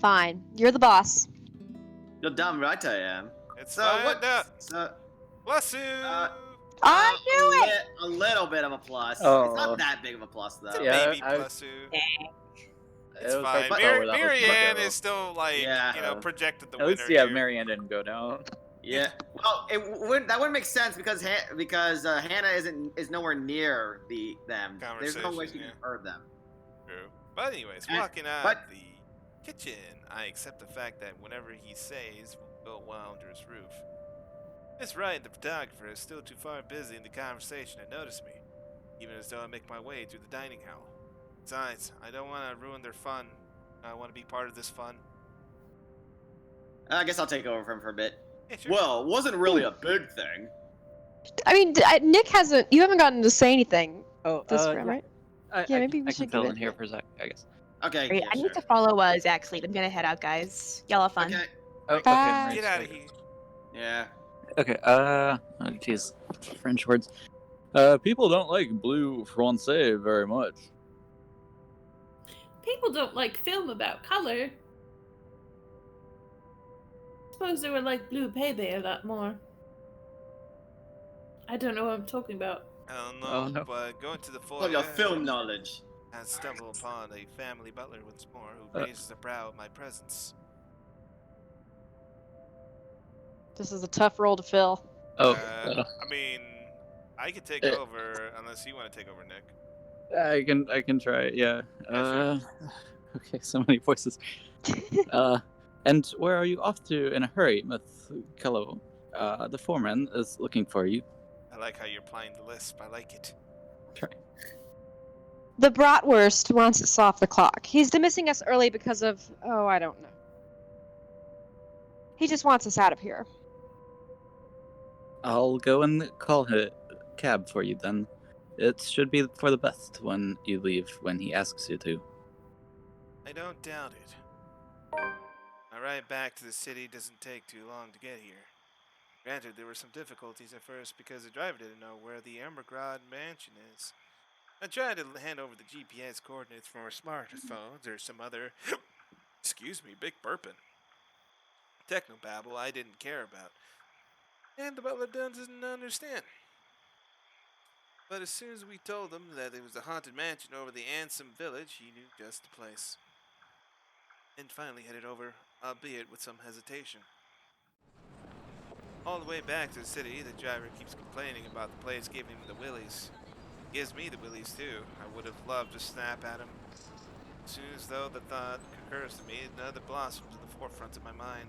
Fine, you're the boss. You're damn right I am. it's So fine what? now. So, Bless you! I knew it! A little bit of a plus. Oh. It's not that big of a plus though. It's a Yeah, baby I- bless you. It It's was fine. hard to tell where that was Marianne gonna go. is still, like, Yeah. you know, projected the At least, winner yeah, here. Marianne didn't go down. Yeah. Well, that wouldn't make sense because Hannah is nowhere near them. There's no way she Conversation, can yeah. have heard them. True. But anyways, And- walking out but- the kitchen, I accept the fact that whatever he says will go well under his roof. Miss Wright, the photographer, is still too far busy in the conversation to notice me, even as though I make my way through the dining hall. Besides, I don't want to ruin their fun. I want to be part of this fun. I guess I'll take over for him for a bit. Yeah, sure. Well, it wasn't really a big thing. I mean, Nick you haven't gotten to say anything Oh, this round, right? Yeah, maybe we I should can give fill it in here a- for a sec, I guess. Okay. Great. Yeah, I need sure. to follow Zach's lead. I'm gonna head out, guys. Y'all have fun. Okay. Oh, okay. Bye. right, Get out of so- here. Yeah. Okay, oh, jeez. French words. People don't like blue français very much. People don't like film about color. Suppose they would like blue Payday a lot more. I don't know what I'm talking about. I don't know, Oh, no. but going to the All foyer, your film knowledge. I stumble upon a family butler once more who Uh. raises a brow at my presence. This is a tough role to fill. Oh, I mean, I could take over unless you want to take over, Nick. I can try it, yeah. Yeah, Okay, so many voices. And where are you off to in a hurry, Miss Kello? The foreman is looking for you. I like how you're applying the lisp. I like it. Try. The bratwurst wants us off the clock. He's dismissing us early because of, oh, I don't know. He just wants us out of here. I'll go and call a cab for you then. It should be for the best when you leave when he asks you to. I don't doubt it. My ride back to the city doesn't take too long to get here. Granted, there were some difficulties at first because the driver didn't know where the Embergrad mansion is. I tried to hand over the GPS coordinates from our smartphones or some other, excuse me, big burping, technobabble I didn't care about. And the butler doesn't understand. But as soon as we told him that it was a haunted mansion over the Ansem village, he knew just the place. And finally headed over, albeit with some hesitation. All the way back to the city, the driver keeps complaining about the place giving him the willies. Gives me the willies too. I would have loved to snap at him. As soon as though the thought occurs to me, another blossoms to the forefront of my mind.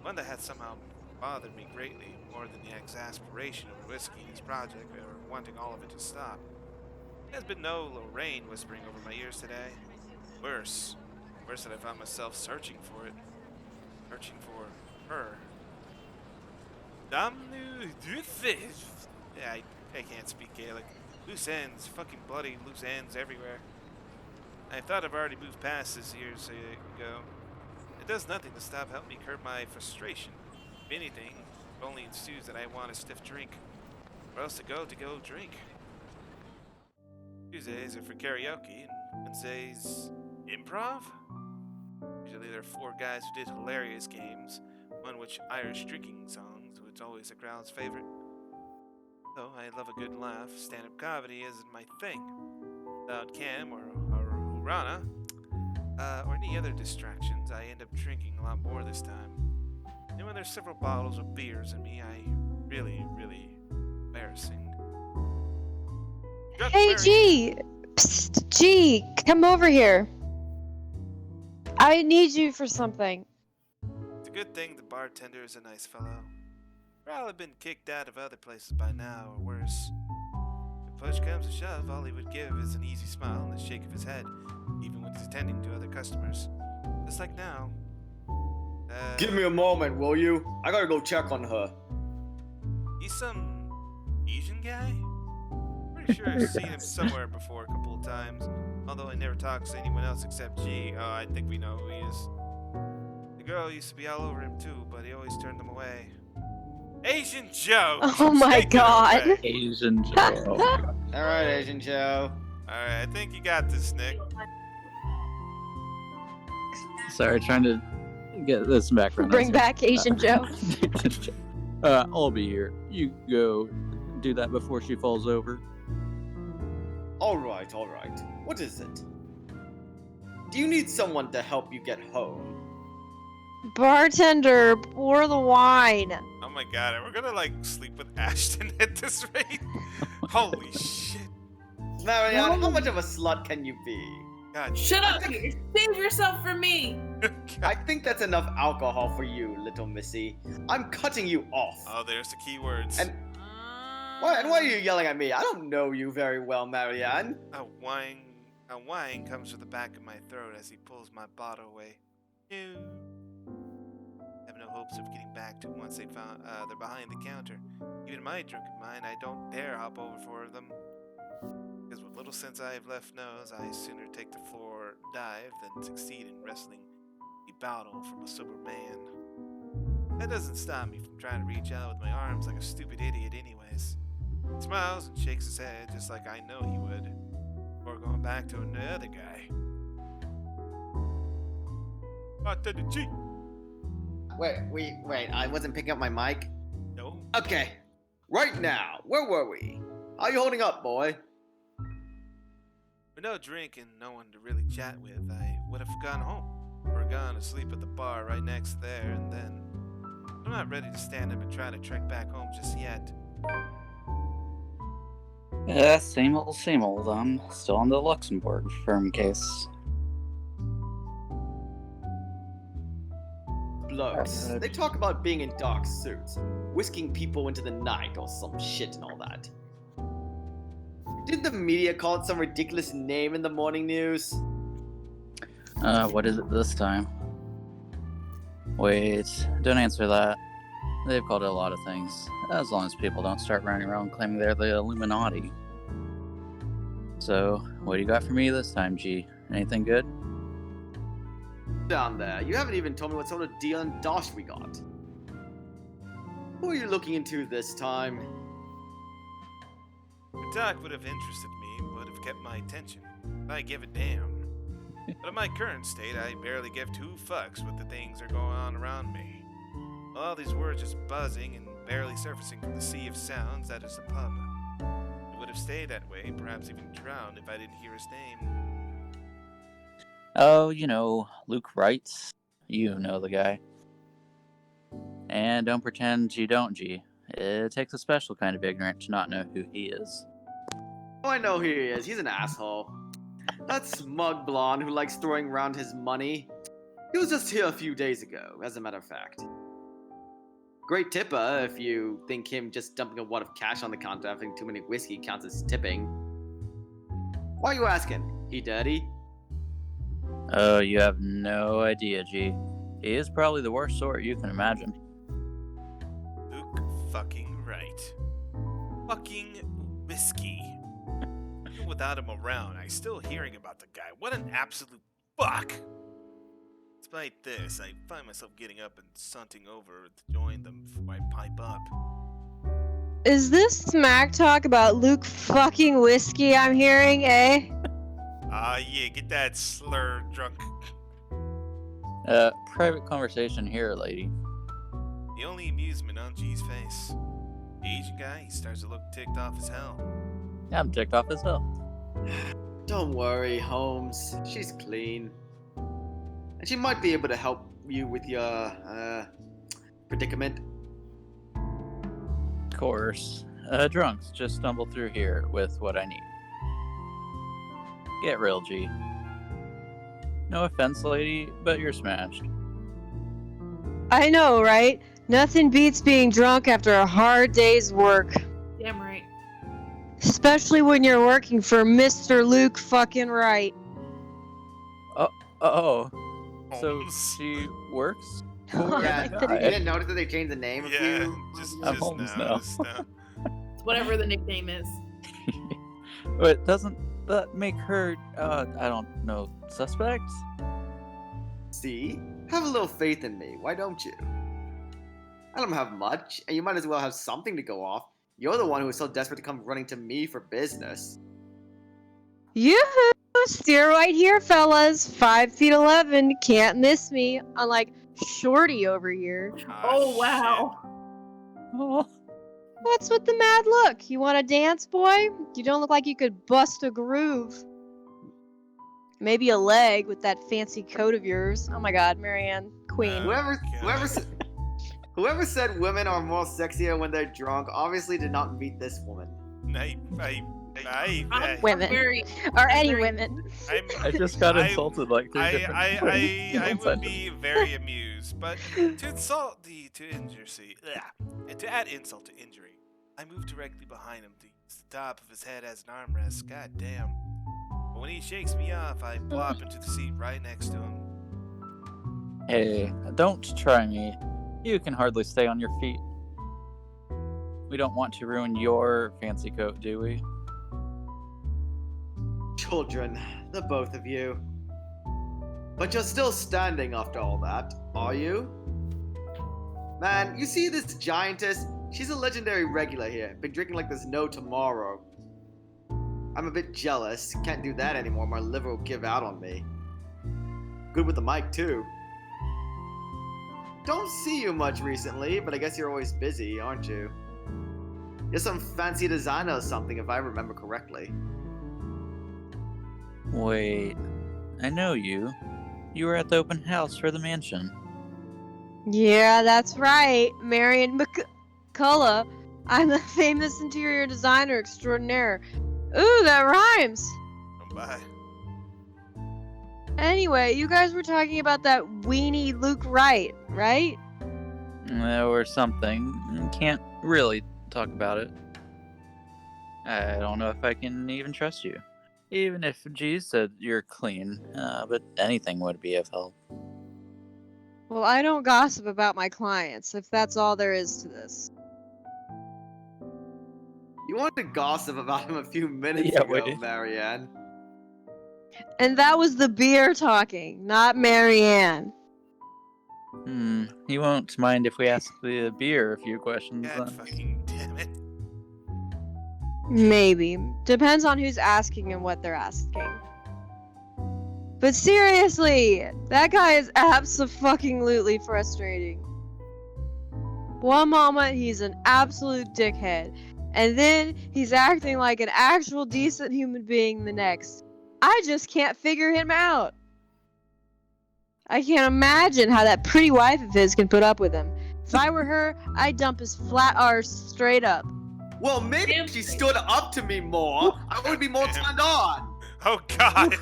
One that had somehow bothered me greatly, more than the exasperation of Whiskey and his project, or wanting all of it to stop. There's been no Lorraine whispering over my ears today. Worse that I found myself searching for it. Searching for her. Yeah, I can't speak Gaelic. Loose ends, fucking bloody loose ends everywhere. I thought I've already moved past this years ago. It does nothing to stop helping me curb my frustration. If anything, it only ensues that I want a stiff drink. Or else to go drink. Tuesdays are for karaoke, and Wednesdays, improv? Usually there are 4 guys who did hilarious games, one which Irish drinking songs, which is always the crowd's favorite. Though I love a good laugh, stand-up comedy isn't my thing. Without Cam or Urana, or any other distractions, I end up drinking a lot more this time. And when there's several bottles of beers in me, I really embarrassing. Just Hey, very- G! Psst, G, come over here. I need you for something. It's a good thing the bartender is a nice fellow. Probably been kicked out of other places by now, or worse. If push comes to shove, all he would give is an easy smile and a shake of his head, even when he's attending to other customers. Just like now. Give me a moment, will you? I gotta go check on her. He's some Asian guy? Pretty sure I've seen him somewhere before a couple of times. Although I never talked to anyone else except G. Oh, I think we know who he is. The girl used to be all over him too, but he always turned them away. Asian Joe! Oh my Take it God. away. Asian Joe. Alright, Asian Joe. Alright, I think you got this, Nick. Sorry, trying to get this background. Bring back Asian Joe. I'll be here. You go do that before she falls over. Alright. What is it? Do you need someone to help you get home? Bartender, pour the wine. Oh my god, we're gonna like sleep with Ashton at this rate? Holy shit. Marianne, how much of a slut can you be? God. Shut up here. Save yourself for me. I think that's enough alcohol for you, little missy. I'm cutting you off. Oh, there's the key words. And why are you yelling at me? I don't know you very well, Marianne. A whine comes from the back of my throat as he pulls my bottle away. No. I have no hopes of getting back to it once they're behind the counter. Even in my drunken mind, I don't dare hop over for them. Because with little sense I have left knows, I sooner take the floor dive than succeed in wresting a bottle from a sober man. That doesn't stop me from trying to reach out with my arms like a stupid idiot anyways. He smiles and shakes his head just like I know he would. Before going back to another guy. Bartender G. Wait, I wasn't picking up my mic? No. Okay. Right now, where were we? How you holding up, boy? With no drink and no one to really chat with, I would have gone home. Or gone to sleep at the bar right next there and then. I'm not ready to stand up and try to trek back home just yet. Yeah, same old. I'm still on the Luxembourg firm case. Blokes. They talk about being in dark suits, whisking people into the night or some shit and all that. Didn't the media call it some ridiculous name in the morning news? What is it this time? Wait, don't answer that. They've called it a lot of things, as long as people don't start running around claiming they're the Illuminati. So, what do you got for me this time, G? Anything good? Down there, you haven't even told me what sort of deal and dosh we got. Who are you looking into this time? The talk would have interested me, would have kept my attention. I give a damn. But in my current state, I barely give two fucks with the things that are going on around me. All these words just buzzing and barely surfacing from the sea of sounds that is the pub. It would have stayed that way, perhaps even drowned if I didn't hear his name. Oh, you know, Luke Wright. You know the guy. And don't pretend you don't, G. It takes a special kind of ignorant to not know who he is. Oh, I know who he is. He's an asshole. That smug blonde who likes throwing around his money. He was just here a few days ago, as a matter of fact. Great tipper if you think him just dumping a wad of cash on the counter after having too many whiskey counts as tipping. Why are you asking? He dirty? Oh, you have no idea, G. He is probably the worst sort you can imagine. Luke fucking right. Fucking whiskey. Even without him around, I'm still hearing about the guy. What an absolute fuck! Despite this, I find myself getting up and sunting over to join them before I pipe up. Is this smack talk about Luke fucking whiskey I'm hearing, eh? Ah, yeah, get that slur drunk. Private conversation here, lady. The only amusement on G's face. Asian guy, he starts to look ticked off as hell. I'm ticked off as hell. Don't worry, Holmes. She's clean. And she might be able to help you with your, predicament. Of course. Drunks just stumble through here with what I need. Get real, G. No offense, lady, but you're smashed. I know, right? Nothing beats being drunk after a hard day's work. Damn right. Especially when you're working for Mr. Luke fucking Wright. Oh, so Holmes. she works? Oh Yeah, my you God. didn't notice that they changed the name of Yeah, you? just I'm Holmes now. noticed. It's whatever the nickname is. But doesn't that make her, I don't know, suspect? See? Have a little faith in me, why don't you? I don't have much, and you might as well have something to go off. You're the one who was so desperate to come running to me for business. Yoo-hoo! Steer right here, fellas. 5'11", can't miss me. Unlike Shorty over here. Oh, wow. Oh, What's with the mad look? You want to dance, boy? You don't look like you could bust a groove. Maybe a leg with that fancy coat of yours. Oh my God, Marianne, queen. Whoever, God. whoever said women are more sexier when they're drunk obviously did not meet this woman. Women. Very, Or any very- women. I just got insulted like 3 different I ways. would be very amused, but to insult to add insult to injury, I moved directly behind him to use the top of his head as an armrest. God damn. But when he shakes me off, I plop into the seat right next to him. Hey, don't try me. You can hardly stay on your feet. We don't want to ruin your fancy coat, do we? Children, the both of you. But you're still standing after all that, are you? Man, you see this giantess? She's a legendary regular here. Been drinking like there's no tomorrow. I'm a bit jealous. Can't do that anymore. My liver will give out on me. Good with the mic, too. Don't see you much recently, but I guess you're always busy, aren't you? You're some fancy designer or something, if I remember correctly. Wait, I know you. You were at the open house for the mansion. Yeah, that's right. Marianne McCullough. I'm the famous interior designer extraordinaire. Ooh, that rhymes. Oh, bye. Anyway, you guys were talking about that weenie Luke Wright, right? Or something. Can't really talk about it. I don't know if I can even trust you. Even if G said you're clean, but anything would be of help. Well, I don't gossip about my clients, if that's all there is to this. You wanted to gossip about him a few minutes Yeah, ago, wait. Marianne. And that was the beer talking, not Marianne. You won't mind if we ask the beer a few questions God then? fucking damn it. Maybe. Depends on who's asking and what they're asking. But seriously, that guy is abso-fucking-lutely frustrating. One moment, he's an absolute dickhead. And then, he's acting like an actual decent human being the next. I just can't figure him out. I can't imagine how that pretty wife of his can put up with him. If I were her, I'd dump his flat arse straight up. Well, maybe if she stood up to me more, I would be more turned on. Oh God.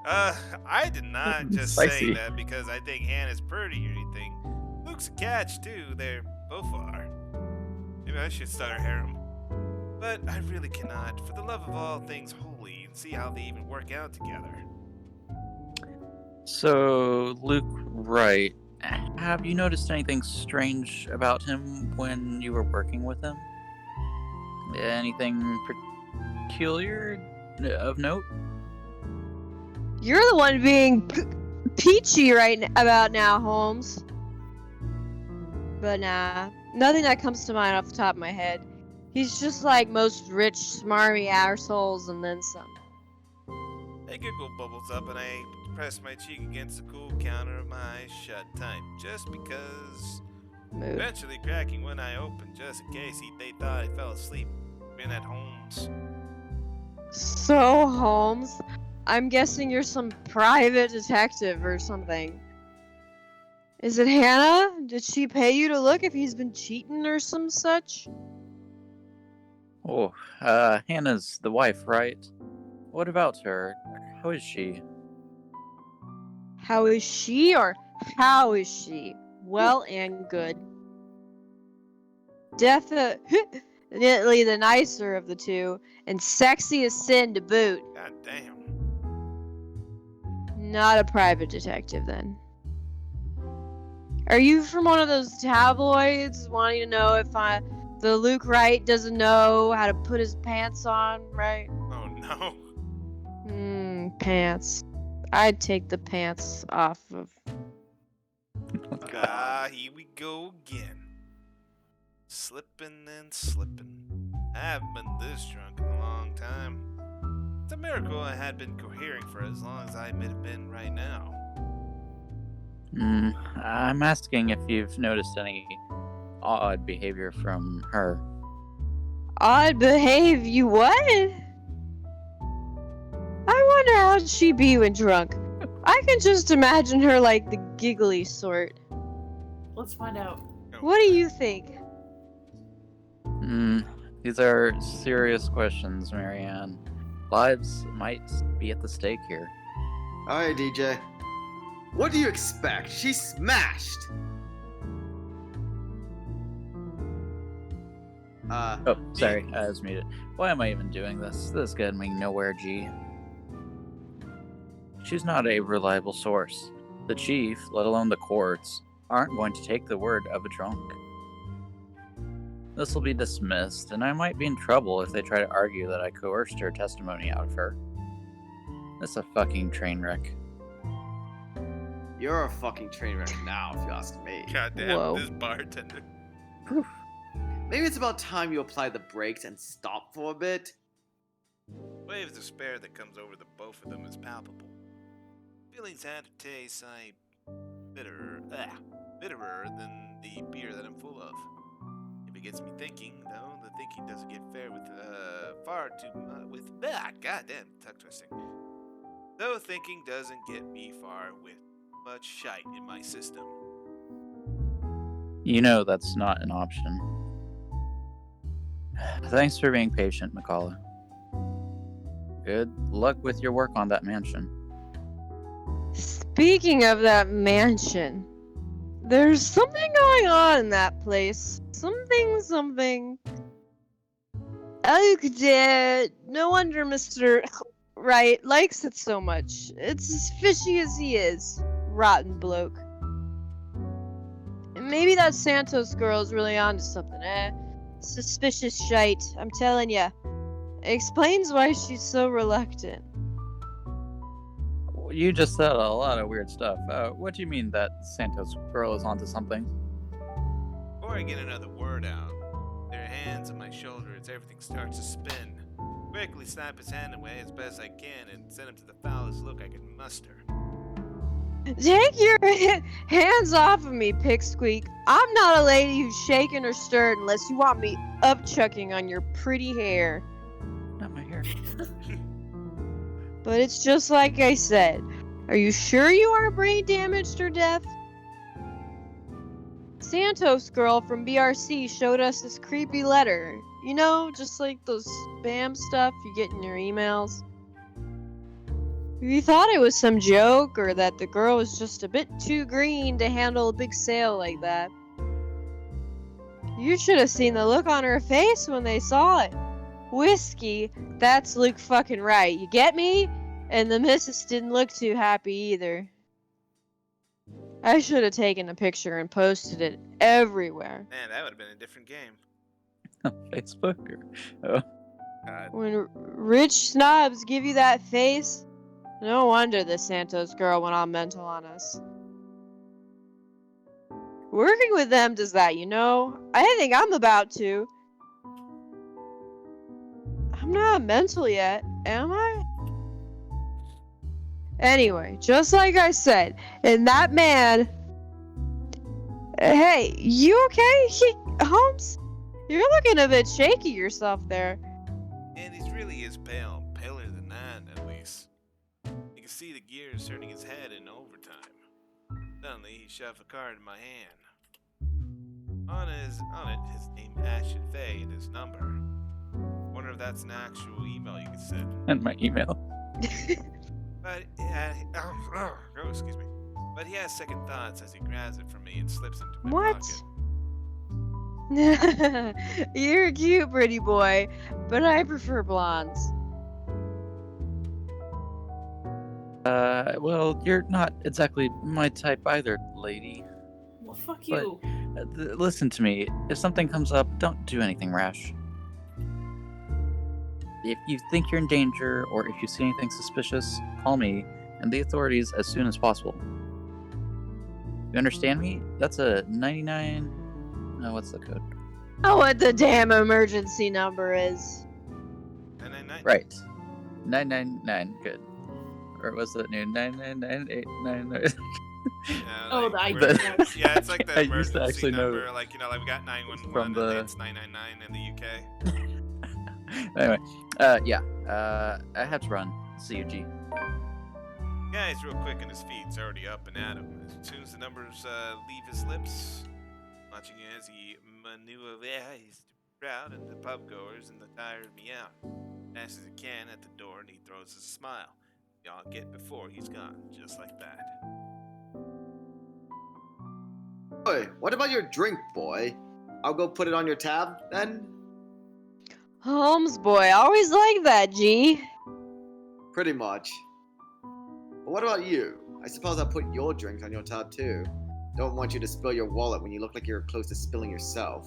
I did not just say Spicy. that because I think Hannah's pretty or anything. Luke's a catch too. They're both are. Maybe I should start a harem. But I really cannot, for the love of all things holy, and see how they even work out together. So, Luke Wright, have you noticed anything strange about him when you were working with him? Anything peculiar of note? You're the one being peachy about now, Holmes. But nah, nothing that comes to mind off the top of my head. He's just like most rich, smarmy assholes and then some. A giggle bubbles up and I press my cheek against the cool counter of my eyes shut tight, just because mood. Eventually cracking one eye open just in case they thought I fell asleep. Been at Holmes. So, Holmes, I'm guessing you're some private detective or something. Is it Hannah? Did she pay you to look if he's been cheating or some such? Oh, Hannah's the wife, right? What about her? How is she? How is she or how is she? Well and good. Definitely the nicer of the two, and sexy as sin to boot. God damn. Not a private detective, then. Are you from one of those tabloids wanting to know if the Luke Wright doesn't know how to put his pants on, right? Oh no. Pants. I'd take the pants off of. Ah, here we go again. Slipping and slipping. I haven't been this drunk in a long time. It's a miracle I had been cohering for as long as I may have been right now. I'm asking if you've noticed any odd behavior from her. Odd behave, you what? I wonder how she be when drunk. I can just imagine her like the giggly sort. Let's find out. What do you think? These are serious questions, Marianne. Lives might be at the stake here. Alright, DJ. What do you expect? She smashed! Oh, sorry, I was muted. Why am I even doing this? This is getting me nowhere, G. She's not a reliable source. The chief, let alone the courts, aren't going to take the word of a drunk. This will be dismissed, and I might be in trouble if they try to argue that I coerced her testimony out of her. That's a fucking train wreck. You're a fucking train wreck now, if you ask me. Goddamn, Whoa. this bartender. Maybe it's about time you apply the brakes and stop for a bit. Wave of despair that comes over the both of them is palpable. Feelings had a taste bitterer than the beer that I'm full of. If it gets me thinking, though, the thinking doesn't get fair with far too much with goddamn tongue twisting. Though thinking doesn't get me far with much shite in my system. You know that's not an option. Thanks for being patient, McCullough. Good luck with your work on that mansion. Speaking of that mansion, there's something going on in that place. Something. Oh, dear. No wonder Mr. Wright likes it so much. It's as fishy as he is. Rotten bloke. And maybe that Santos girl's really onto something, eh? Suspicious shite, I'm telling ya. Explains why she's so reluctant. You just said a lot of weird stuff. What do you mean that Santos girl is onto something? Before I get another word out, their hands on my shoulders, everything starts to spin. Quickly snap his hand away as best I can and send him to the foulest look I can muster. Take your hands off of me, Picksqueak. I'm not a lady who's shaken or stirred unless you want me upchucking on your pretty hair. Not my hair. But it's just like I said. Are you sure you aren't brain damaged or deaf? Santos girl from BRC showed us this creepy letter. You know, just like those spam stuff you get in your emails. We thought it was some joke or that the girl was just a bit too green to handle a big sale like that. You should have seen the look on her face when they saw it. Whiskey, that's Luke fucking right. You get me? And the missus didn't look too happy either. I should have taken a picture and posted it everywhere. Man, that would have been a different game. Facebook? Oh. God. When rich snobs give you that face, no wonder the Santos girl went all mental on us. Working with them does that, you know? I think I'm about to. I'm not mental yet, am I? Anyway, just like I said, and that man Hey, you okay? Holmes? You're looking a bit shaky yourself there. And he really is pale, paler than that, at least. You can see the gears turning his head in overtime. Suddenly, he shoved a card in my hand. On it, his name Ashton Fay and his number. Wonder if that's an actual email you can send. And my email. But excuse me. But he has second thoughts as he grabs it from me and slips into my What? pocket. You're cute, pretty boy, but I prefer blondes. Well, you're not exactly my type either, lady. Well, fuck But- you. Listen to me. If something comes up, don't do anything rash. If you think you're in danger, or if you see anything suspicious, call me and the authorities as soon as possible. You understand me? That's a 99... No, what's the code? Oh, what the damn emergency number is. 999. Right. 999. Good. Or was it new 99989? Yeah, Oh, the like, ID we're- card. Yeah, it's like the I used to emergency actually know number. Like, you know, like we got 911 from and the- then it's 999 in the UK. Anyway, I had to run. See you, G. Yeah, he's real quick on his feet. He's already up and at him. As soon as the numbers leave his lips, watching as he maneuvers the crowd and the pub goers and the tired me out. Dashes a can at the door and he throws us a smile. Y'all get before he's gone, just like that. Boy, what about your drink, boy? I'll go put it on your tab, then? Holmes boy, always like that, G. Pretty much. But what about you? I suppose I'll put your drink on your tab, too. Don't want you to spill your wallet when you look like you're close to spilling yourself.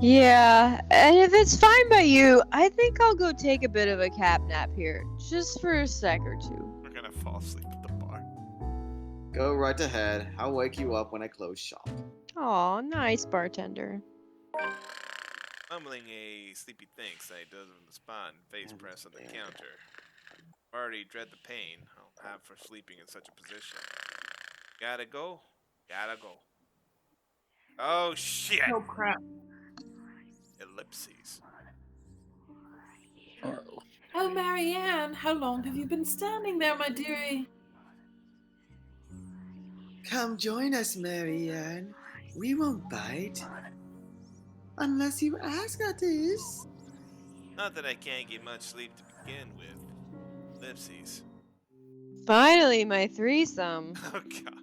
Yeah, and if it's fine by you, I think I'll go take a bit of a cat nap here, just for a sec or two. We're gonna fall asleep at the bar. Go right ahead. I'll wake you up when I close shop. Aw, nice bartender. Mumbling a sleepy thanks that he does on the spot and face press on the counter. Already dread the pain I'll have for sleeping in such a position. Gotta go. Gotta go. Oh shit! Oh crap. Ellipses. Oh, Oh, Marianne, how long have you been standing there, my dearie? Come join us, Marianne. We won't bite. Unless you ask us. Not that I can't get much sleep to begin with. Ellipses. Finally, my threesome. Oh god.